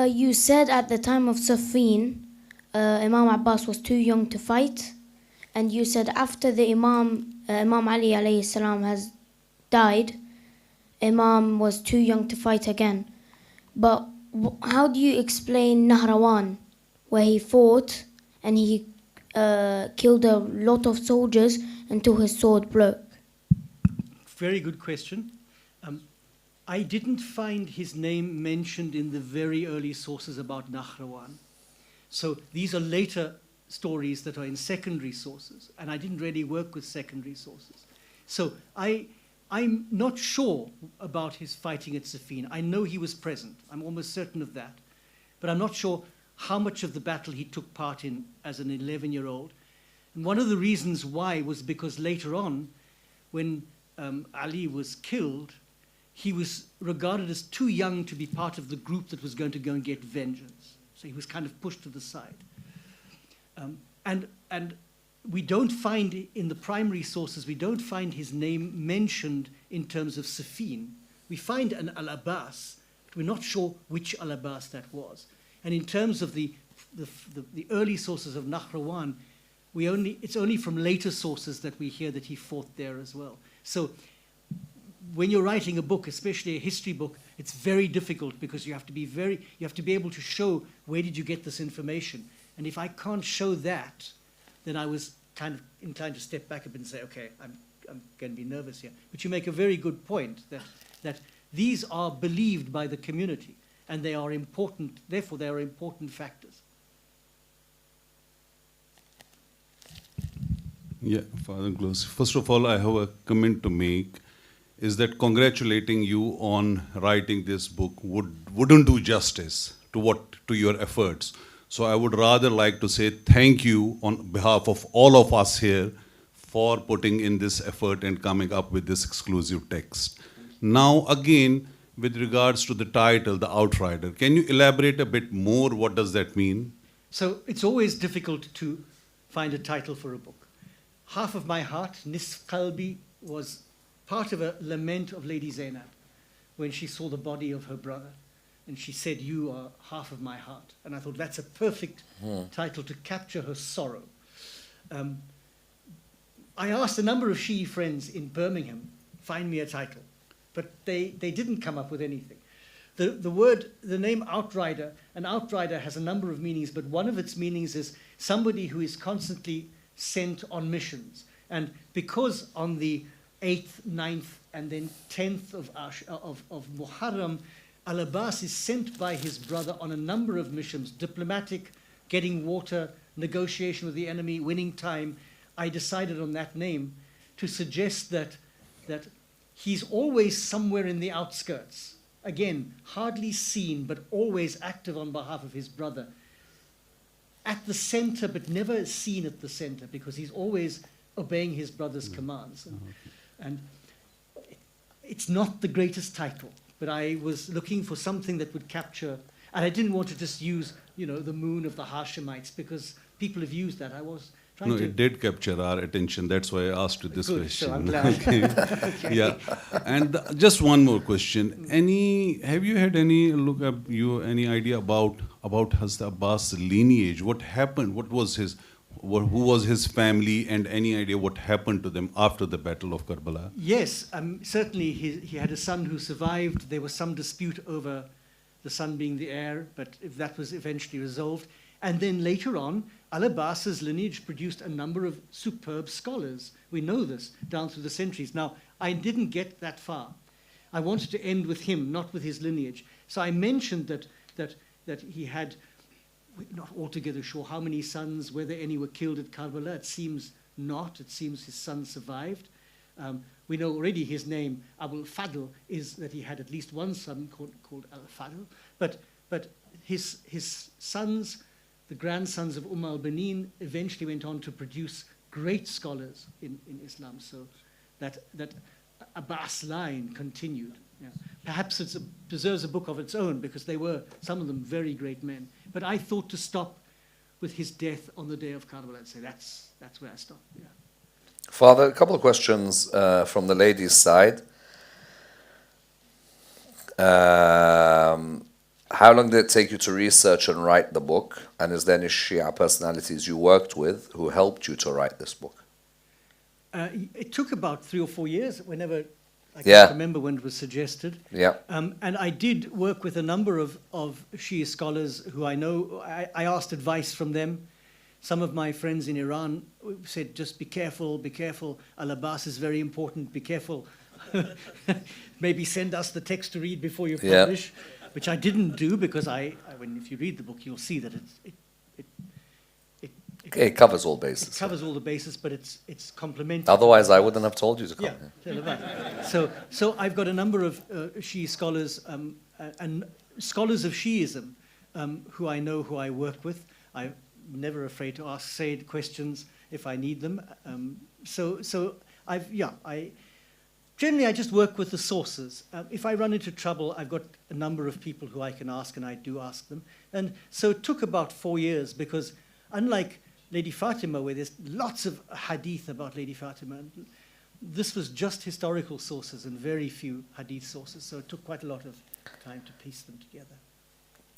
You said at the time of Siffin, Imam Abbas was too young to fight, and you said after the Imam Ali alayhi salam has died, Imam was too young to fight again. But how do you explain Nahrawan, where he fought and he killed a lot of soldiers until his sword broke? Very good question. I didn't find his name mentioned in the very early sources about Nahrawan. So these are later stories that are in secondary sources, and I didn't really work with secondary sources. So I'm not sure about his fighting at Siffin. I know he was present. I'm almost certain of that. But I'm not sure how much of the battle he took part in as an 11-year-old. And one of the reasons why was because later on, when Ali was killed, he was regarded as too young to be part of the group that was going to go and get vengeance. So he was kind of pushed to the side. And we don't find, in the primary sources, we don't find his name mentioned in terms of Siffin. We find an al-Abbas, but we're not sure which al-Abbas that was. And in terms of the the early sources of Nahrawan, it's only from later sources that we hear that he fought there as well. So when you're writing a book, especially a history book, it's very difficult because you have to be able to show where did you get this information. And if I can't show that, then I was kind of inclined to step back a bit and say, okay, I'm going to be nervous here. But you make a very good point that these are believed by the community and they are important, therefore they are important factors. Yeah, Father Clohesy. First of all, I have a comment to make, is that congratulating you on writing this book wouldn't do justice to your efforts. So I would rather like to say thank you on behalf of all of us here for putting in this effort and coming up with this exclusive text. Now again, with regards to the title, The Outrider, can you elaborate a bit more? What does that mean? So it's always difficult to find a title for a book. Half of My Heart, Nisf Qalbi, was part of a lament of Lady Zainab when she saw the body of her brother. And she said, you are half of my heart. And I thought that's a perfect title to capture her sorrow. I asked a number of Shi'i friends in Birmingham, find me a title. But they didn't come up with anything. The name Outrider, an outrider has a number of meanings, but one of its meanings is somebody who is constantly sent on missions. And because on the 8th, 9th, and then 10th of Muharram, Al-Abbas is sent by his brother on a number of missions, diplomatic, getting water, negotiation with the enemy, winning time. I decided on that name to suggest that he's always somewhere in the outskirts. Again, hardly seen, but always active on behalf of his brother. At the center, but never seen at the center, because he's always obeying his brother's commands. And it's not the greatest title, but I was looking for something that would capture, and I didn't want to just use, the moon of the Hashemites, because people have used that. I was trying to... No, it did capture our attention. That's why I asked you this Good, question. so I'm glad. Okay. Yeah. And just one more question. Have you had any idea about Hazrat Abbas' lineage? What happened? Who was his family, and any idea what happened to them after the Battle of Karbala? Yes, certainly he had a son who survived. There was some dispute over the son being the heir, but that was eventually resolved. And then later on, Al-Abbas's lineage produced a number of superb scholars. We know this down through the centuries. Now, I didn't get that far. I wanted to end with him, not with his lineage. So I mentioned that he had, we're not altogether sure how many sons, whether any were killed at Karbala. It seems not. It seems his son survived. We know already his name, Abul Fadl, is that he had at least one son called Al-Fadl. But his sons, the grandsons of al-Banin, eventually went on to produce great scholars in Islam. So that Abbas line continued. Yeah. Perhaps it deserves a book of its own, because they were, some of them, very great men. But I thought to stop with his death on the day of Karbala and say that's where I stopped. Yeah. Father, a couple of questions from the ladies' side. How long did it take you to research and write the book? And is there any Shia personalities you worked with who helped you to write this book? It took about 3 or 4 years, whenever I can't remember when it was suggested. Yeah. And I did work with a number of Shia scholars who I know. I asked advice from them. Some of my friends in Iran said, just be careful, Al-Abbas is very important, be careful. Maybe send us the text to read before you publish, which I didn't do, because if you read the book, you'll see that it covers all bases. It covers all the bases, but it's complementary. Otherwise, I wouldn't have told you to come here. So I've got a number of Shia scholars and scholars of Shiism who I know, who I work with. I'm never afraid to ask Sayyid questions if I need them. Generally I just work with the sources. If I run into trouble, I've got a number of people who I can ask, and I do ask them. And so it took about 4 years, because unlike Lady Fatima, where there's lots of hadith about Lady Fatima, this was just historical sources and very few hadith sources, so it took quite a lot of time to piece them together.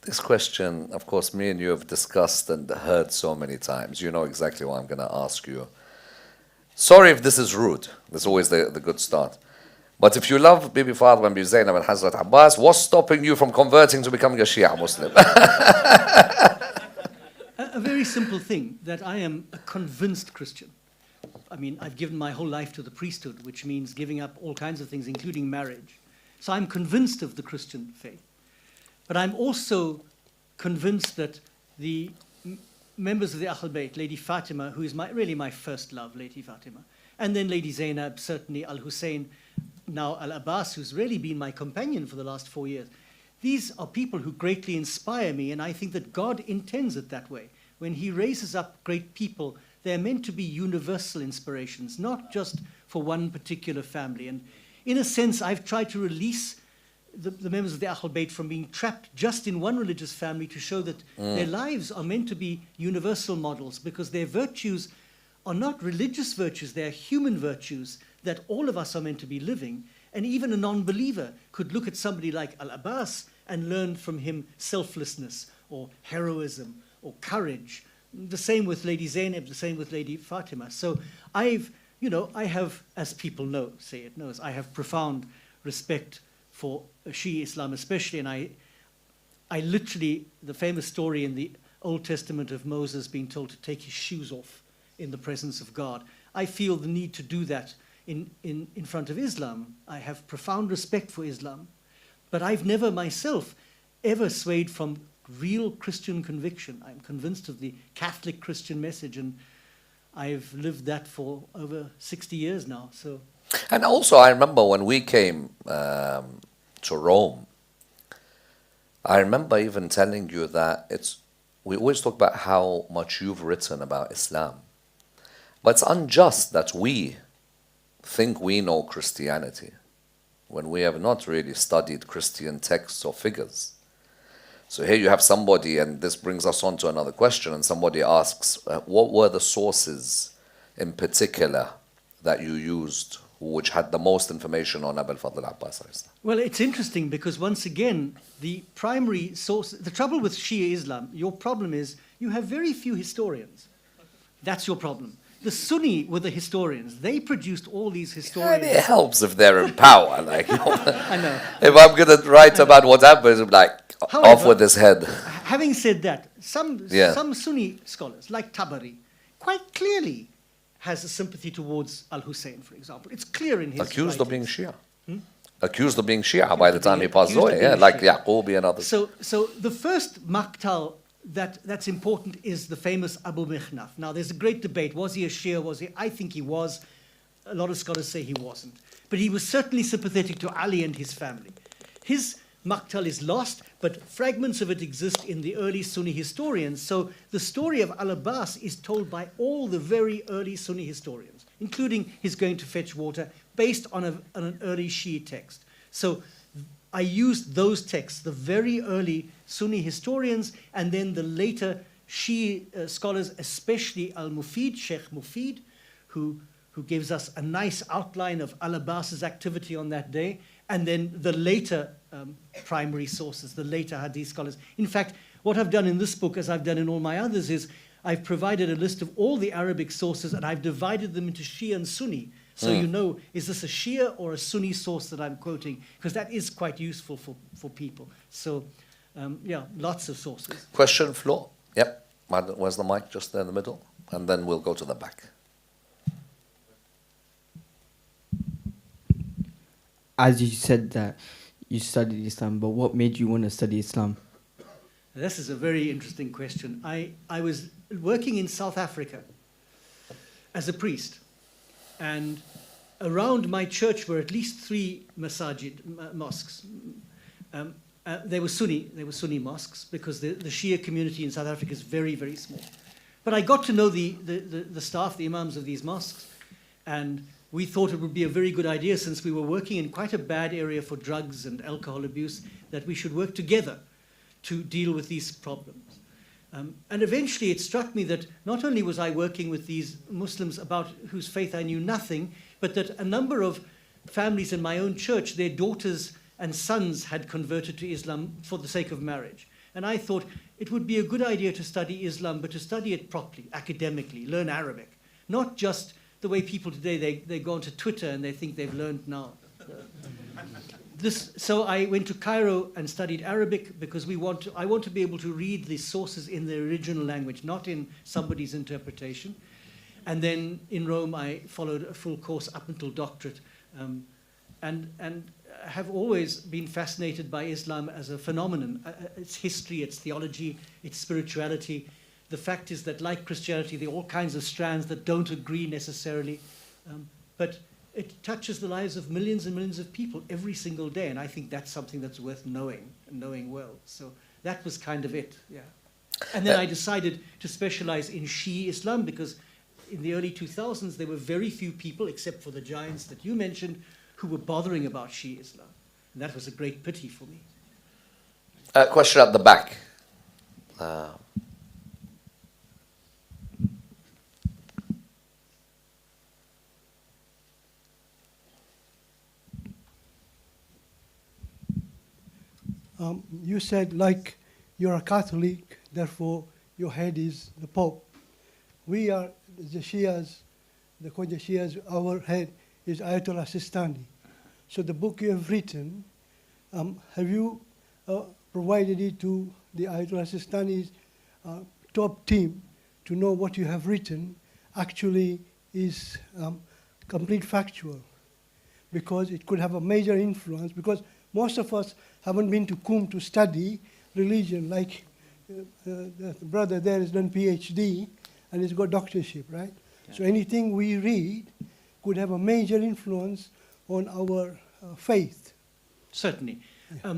This question, of course, me and you have discussed and heard so many times. You know exactly what I'm going to ask you. Sorry if this is rude. That's always the good start. But if you love Bibi Fatima and Bibi Zainab and Hazrat Abbas, what's stopping you from converting to becoming a Shia Muslim? A very simple thing, that I am a convinced Christian. I mean, I've given my whole life to the priesthood, which means giving up all kinds of things, including marriage. So I'm convinced of the Christian faith. But I'm also convinced that the members of the Ahl Bayt, Lady Fatima, who is really my first love, Lady Fatima, and then Lady Zainab, certainly Al-Hussein, now Al-Abbas, who's really been my companion for the last 4 years. These are people who greatly inspire me, and I think that God intends it that way. When he raises up great people, they're meant to be universal inspirations, not just for one particular family. And in a sense, I've tried to release the members of the Ahl Bayt from being trapped just in one religious family to show that their lives are meant to be universal models, because their virtues are not religious virtues, they are human virtues that all of us are meant to be living. And even a non-believer could look at somebody like Al-Abbas and learn from him selflessness or heroism or courage. The same with Lady Zainab, the same with Lady Fatima. So I have, as people know, say it knows, I have profound respect for Shia Islam especially, and I literally, the famous story in the Old Testament of Moses being told to take his shoes off in the presence of God, I feel the need to do that in front of Islam. I have profound respect for Islam, but I've never myself ever swayed from real Christian conviction. I'm convinced of the Catholic Christian message, and I've lived that for over 60 years now. So. And also, I remember when we came to Rome, I remember even telling you that we always talk about how much you've written about Islam. But it's unjust that we think we know Christianity when we have not really studied Christian texts or figures. So here you have somebody, and this brings us on to another question, and somebody asks, what were the sources in particular that you used which had the most information on Abul Fadl Abbas? Well, it's interesting because once again, the primary source, the trouble with Shia Islam, your problem is you have very few historians. That's your problem. The Sunni were the historians. They produced all these historians. And it helps if they're in power. Like, I know. If I'm going to write about what happened, I'm like, However, off with his head. Having said that, some Sunni scholars, like Tabari, quite clearly has a sympathy towards Al-Hussein, for example. It's clear in his Accused of being writings. Shia. Accused of being Shia by the time he passed away. Like Yaqubi and others. So the first Maqtal that's important is the famous Abu Mikhnaf. Now, there's a great debate. Was he a Shia? I think he was. A lot of scholars say he wasn't. But he was certainly sympathetic to Ali and his family. His Maqtal is lost, but fragments of it exist in the early Sunni historians. So the story of Al-Abbas is told by all the very early Sunni historians, including his going to fetch water, based on an early Shia text. So I used those texts, the very early Sunni historians, and then the later Shia scholars, especially Al-Mufid, Sheikh Mufid, who gives us a nice outline of Al-Abbas's activity on that day, and then the later primary sources, the later Hadith scholars. In fact, what I've done in this book, as I've done in all my others, is I've provided a list of all the Arabic sources, and I've divided them into Shia and Sunni. So you know, is this a Shia or a Sunni source that I'm quoting? Because that is quite useful for people. So, lots of sources. Question, floor. Yep. Where's the mic? Just there in the middle. And then we'll go to the back. As you said that you studied Islam, but what made you want to study Islam? This is a very interesting question. I was working in South Africa as a priest. And around my church were at least 3 mosques. They were Sunni mosques, because the Shia community in South Africa is very, very small. But I got to know the staff, the imams of these mosques, and we thought it would be a very good idea, since we were working in quite a bad area for drugs and alcohol abuse, that we should work together to deal with these problems. And eventually it struck me that not only was I working with these Muslims about whose faith I knew nothing, but that a number of families in my own church, their daughters and sons had converted to Islam for the sake of marriage. And I thought it would be a good idea to study Islam, but to study it properly, academically, learn Arabic. Not just the way people today, they go onto Twitter and they think they've learned now. So I went to Cairo and studied Arabic because I want to be able to read the sources in the original language, not in somebody's interpretation. And then in Rome, I followed a full course up until doctorate, and have always been fascinated by Islam as a phenomenon. Its history, its theology, its spirituality. The fact is that, like Christianity, there are all kinds of strands that don't agree necessarily, but it touches the lives of millions and millions of people every single day, and I think that's something that's worth knowing, and knowing well. So that was kind of it, yeah. And then I decided to specialize in Shi'i Islam because in the early 2000s, there were very few people, except for the giants that you mentioned, who were bothering about Shi'i Islam. And that was a great pity for me. Question at the back. You said, like, you're a Catholic, therefore your head is the Pope. We are the Shias, the Khoja Shias, our head is Ayatollah Sistani. So the book you have written, have you provided it to the Ayatollah Sistani's top team to know what you have written actually is complete factual? Because it could have a major influence, because most of us haven't been to Qum to study religion, like the brother there has done PhD and he's got doctorship, right? Yeah. So anything we read could have a major influence on our faith. Certainly. Yeah.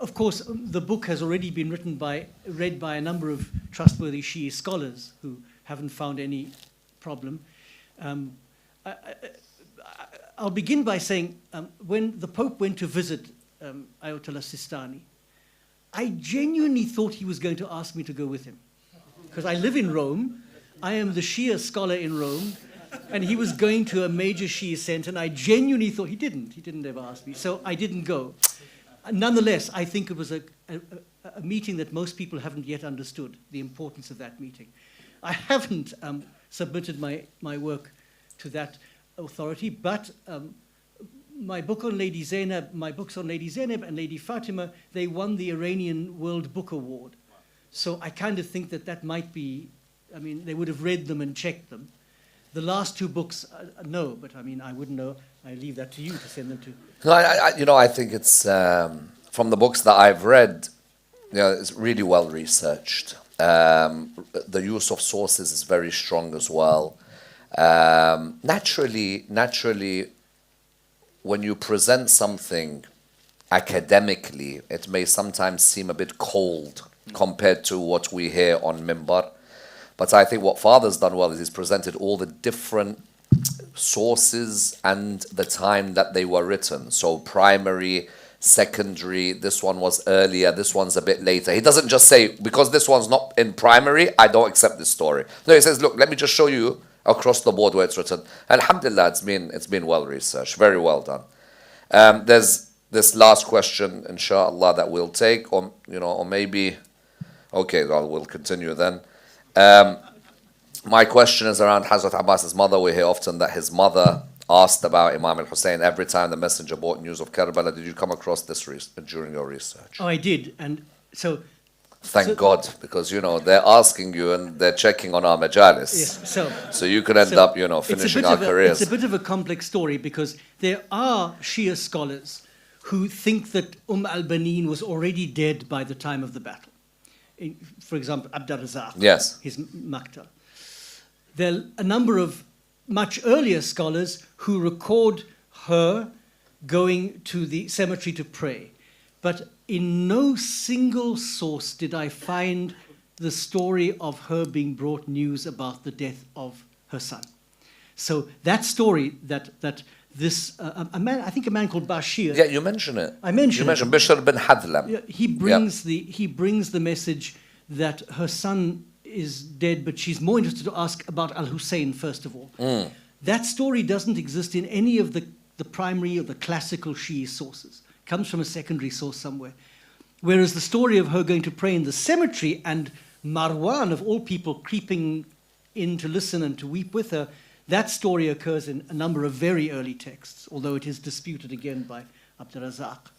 Of course, the book has already been read by a number of trustworthy Shi'i scholars who haven't found any problem. I'll begin by saying when the Pope went to visit Ayatollah Sistani, I genuinely thought he was going to ask me to go with him. Because I live in Rome, I am the Shia scholar in Rome, and he was going to a major Shia center, and I genuinely thought, he didn't ever ask me, so I didn't go. Nonetheless, I think it was a meeting that most people haven't yet understood, the importance of that meeting. I haven't submitted my work to that authority, but my book on Lady Zainab, my books on Lady Zainab and Lady Fatima, they won the Iranian World Book Award. So I kind of think that might be, I mean, they would have read them and checked them. The last two books, no, but I mean, I wouldn't know. I leave that to you to send them to. No, I think it's, from the books that I've read, it's really well researched. The use of sources is very strong as well. Naturally, when you present something academically, it may sometimes seem a bit cold compared to what we hear on Mimbar. But I think what Father's done well is he's presented all the different sources and the time that they were written. So primary, secondary, this one was earlier, this one's a bit later. He doesn't just say, because this one's not in primary, I don't accept this story. No, he says, look, let me just show you across the board where it's written. Alhamdulillah, it's been well researched, very well done. There's this last question, inshallah, that we'll take, or maybe, okay, well, we'll continue then. My question is around Hazrat Abbas's mother. We hear often that his mother asked about Imam al-Hussein every time the messenger brought news of Karbala. Did you come across this during your research? Oh, I did, and so. Thank God, because they're asking you and they're checking on our majalis. Yes, so you could end up, finishing our careers. It's a bit of a complex story because there are Shia scholars who think that al-Banin was already dead by the time of the battle. For example, Abd al-Razak, yes, his Maktal. There are a number of much earlier scholars who record her going to the cemetery to pray. But in no single source did I find the story of her being brought news about the death of her son. So that story that this, a man called Bashir. Yeah, you mentioned it. I mentioned You mentioned Bishr bin Hadlam. He brings the message that her son is dead, but she's more interested to ask about al-Hussein first of all. That story doesn't exist in any of the primary or the classical Shia sources. Comes from a secondary source somewhere. Whereas the story of her going to pray in the cemetery and Marwan, of all people, creeping in to listen and to weep with her, that story occurs in a number of very early texts, although it is disputed again by Abd Razak.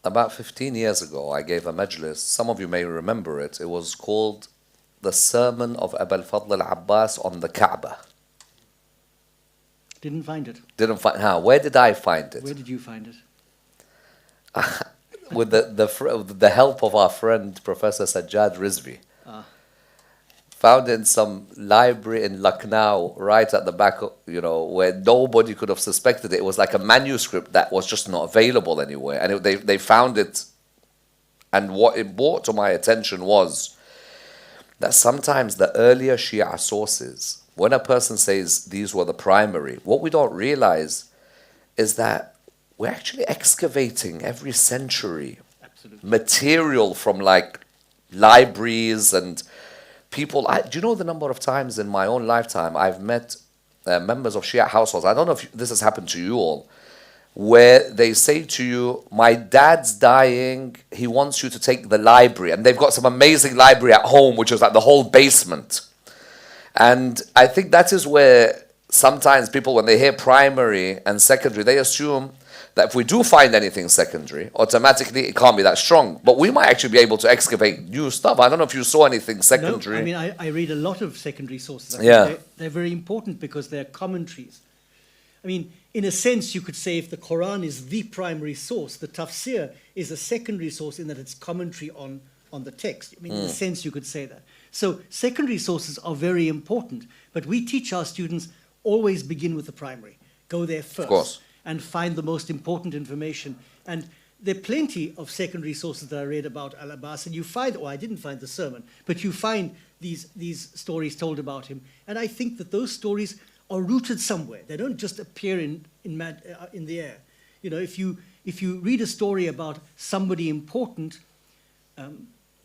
About 15 years ago, I gave a majlis. Some of you may remember it. It was called The Sermon of Abu al-Fadl al-Abbas on the Kaaba. Didn't find it. Didn't find how? Where did I find it? Where did you find it? With the help of our friend Professor Sajjad Rizvi. Found in some library in Lucknow, right at the back, where nobody could have suspected it. It was like a manuscript that was just not available anywhere. And they found it. And what it brought to my attention was that sometimes the earlier Shia sources, when a person says these were the primary, what we don't realize is that we're actually excavating every century material from like libraries and people. Do you know the number of times in my own lifetime I've met members of Shia households? I don't know if this has happened to you all, where they say to you, my dad's dying, he wants you to take the library. And they've got some amazing library at home, which is like the whole basement. And I think that is where sometimes people, when they hear primary and secondary, they assume that if we do find anything secondary, automatically it can't be that strong. But we might actually be able to excavate new stuff. I don't know if you saw anything secondary. No, I mean, I read a lot of secondary sources. I Yeah. think they're very important because they're commentaries. I mean, in a sense, you could say if the Quran is the primary source, the tafsir is a secondary source in that it's commentary on the text. I mean, in a sense, you could say that. So secondary sources are very important, but we teach our students always begin with the primary. Go there first. Of course. And find the most important information. And there are plenty of secondary sources that I read about al-Abbas, and you find, I didn't find the sermon, but you find these stories told about him. And I think that those stories are rooted somewhere. They don't just appear in the air. If you read a story about somebody important,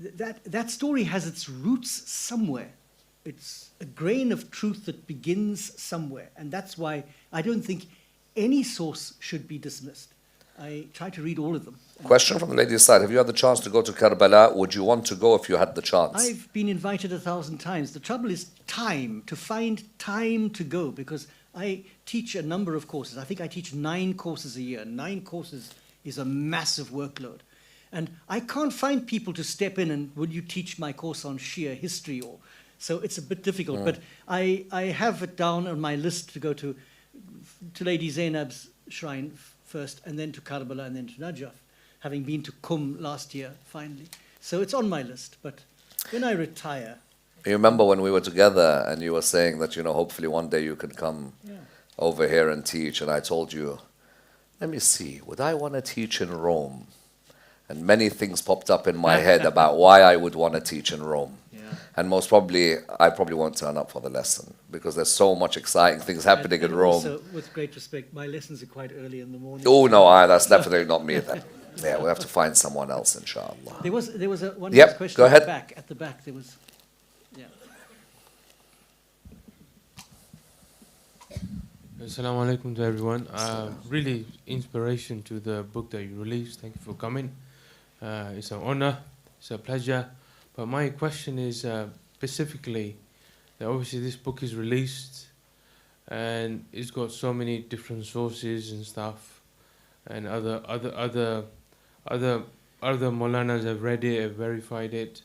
that story has its roots somewhere. It's a grain of truth that begins somewhere. And that's why I don't think any source should be dismissed. I try to read all of them. Question from the lady's side. Have you had the chance to go to Karbala? Would you want to go if you had the chance? I've been invited 1,000 times. The trouble is time, to find time to go, because I teach a number of courses. I think I teach 9 courses a year. 9 courses is a massive workload. And I can't find people to step in and, would you teach my course on Shia history? So it's a bit difficult. But I have it down on my list to go to Lady Zainab's shrine first, and then to Karbala, and then to Najaf, having been to Qum last year, finally. So it's on my list, but when I retire... You remember when we were together and you were saying that, hopefully one day you could come over here and teach, and I told you, let me see, would I want to teach in Rome? And many things popped up in my head about why I would want to teach in Rome. And most probably, I probably won't turn up for the lesson because there's so much exciting things happening in Rome. Also, with great respect, my lessons are quite early in the morning. Oh, no, that's definitely not me then. Yeah, we'll have to find someone else, inshallah. There was one Yep, question go ahead. At the back, there was... Yeah. Assalamu alaikum to everyone. Really inspiration to the book that you released. Thank you for coming. It's an honor. It's a pleasure. But my question is specifically that obviously this book is released and it's got so many different sources and stuff, and other Maulanas have read it, have verified it.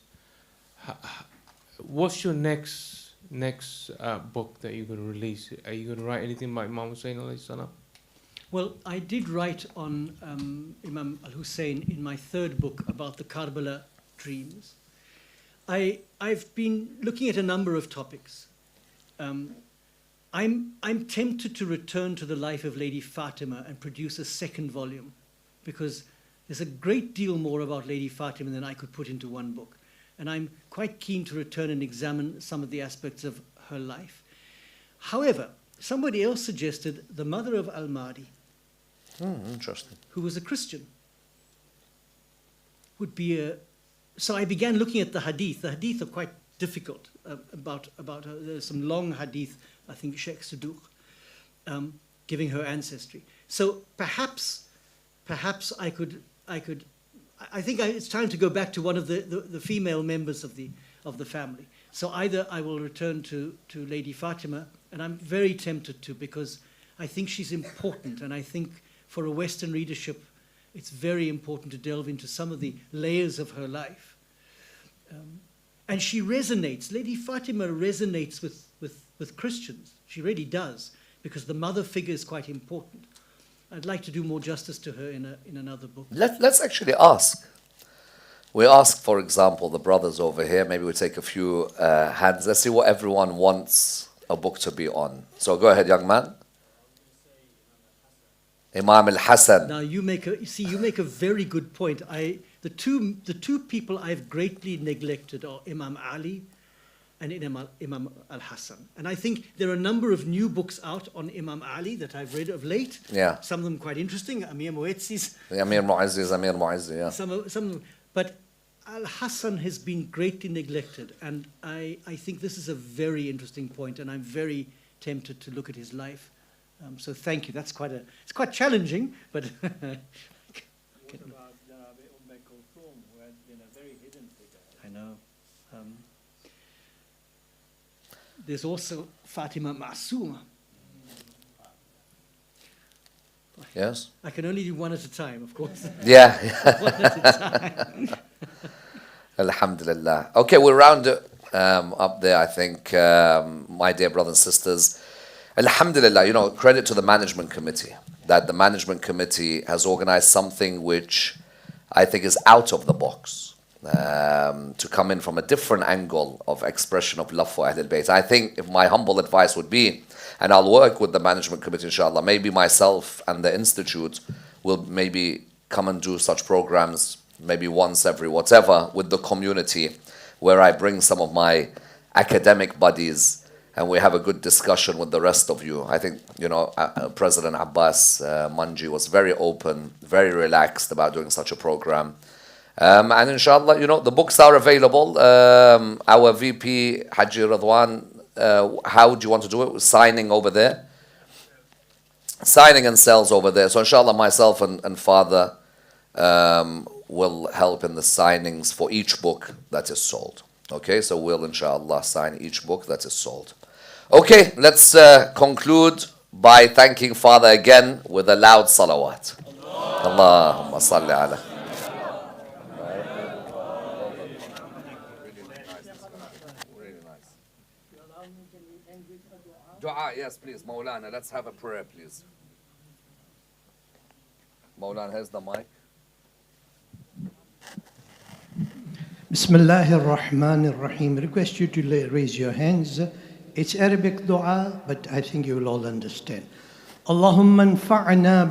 What's your next book that you're going to release? Are you going to write anything by Imam Hussein alayhi salam? Well, I did write on Imam al-Hussein in my 3rd book about the Karbala dreams. I've been looking at a number of topics. I'm tempted to return to the life of Lady Fatima and produce a 2nd volume, because there's a great deal more about Lady Fatima than I could put into one book. And I'm quite keen to return and examine some of the aspects of her life. However, somebody else suggested the mother of Al-Mahdi, Interesting. who was a Christian, would be a... So I began looking at the hadith. The hadith are quite difficult about her. There's some long hadith, I think Sheikh Saduq, giving her ancestry. So perhaps I could I think it's time to go back to one of the female members of the family. So either I will return to Lady Fatima, and I'm very tempted to, because I think she's important, and I think for a Western readership, it's very important to delve into some of the layers of her life. And she resonates. Lady Fatima resonates with Christians. She really does, because the mother figure is quite important. I'd like to do more justice to her in another book. Let's actually ask. We ask, for example, the brothers over here. Maybe we take a few hands. Let's see what everyone wants a book to be on. So go ahead, young man. Imam al-Hasan. Now you make a very good point. The two people I've greatly neglected are Imam Ali and Imam al-Hasan. And I think there are a number of new books out on Imam Ali that I've read of late. Yeah. Some of them quite interesting. Amir Mu'izzi's. Amir Mu'izzi, yeah. Some of them. But al-Hasan has been greatly neglected. And I think this is a very interesting point, and I'm very tempted to look at his life. So thank you. It's quite challenging, but. What about Kulthum, who has been a very hidden figure? I know. There's also Fatima Ma'sooma. Yes? I can only do one at a time, of course. Yeah. One at a time. Alhamdulillah. Okay, we'll round it up there, I think, my dear brothers and sisters. Alhamdulillah, credit to the management committee, that the management committee has organized something which I think is out of the box, to come in from a different angle of expression of love for Ahlul Bayt. I think if my humble advice would be, and I'll work with the management committee inshallah, maybe myself and the institute will maybe come and do such programs maybe once every whatever with the community, where I bring some of my academic buddies and we have a good discussion with the rest of you. I think, President Abbas Manji was very open, very relaxed about doing such a program. And inshallah, the books are available. Our VP, Haji Radwan, how do you want to do it? Signing over there? Signing and sales over there. So inshallah, myself and Father will help in the signings for each book that is sold. Okay, so we'll inshallah sign each book that is sold. Okay, let's conclude by thanking Father again with a loud salawat. Allahumma salli ala. Dua, yes, please, Maulana. Let's have a prayer, please. Maulana, here's the mic. Bismillahir Rahmanir Rahim. Request you to raise your hands. It's Arabic dua, but I think you will all understand. Allahumma anfa'na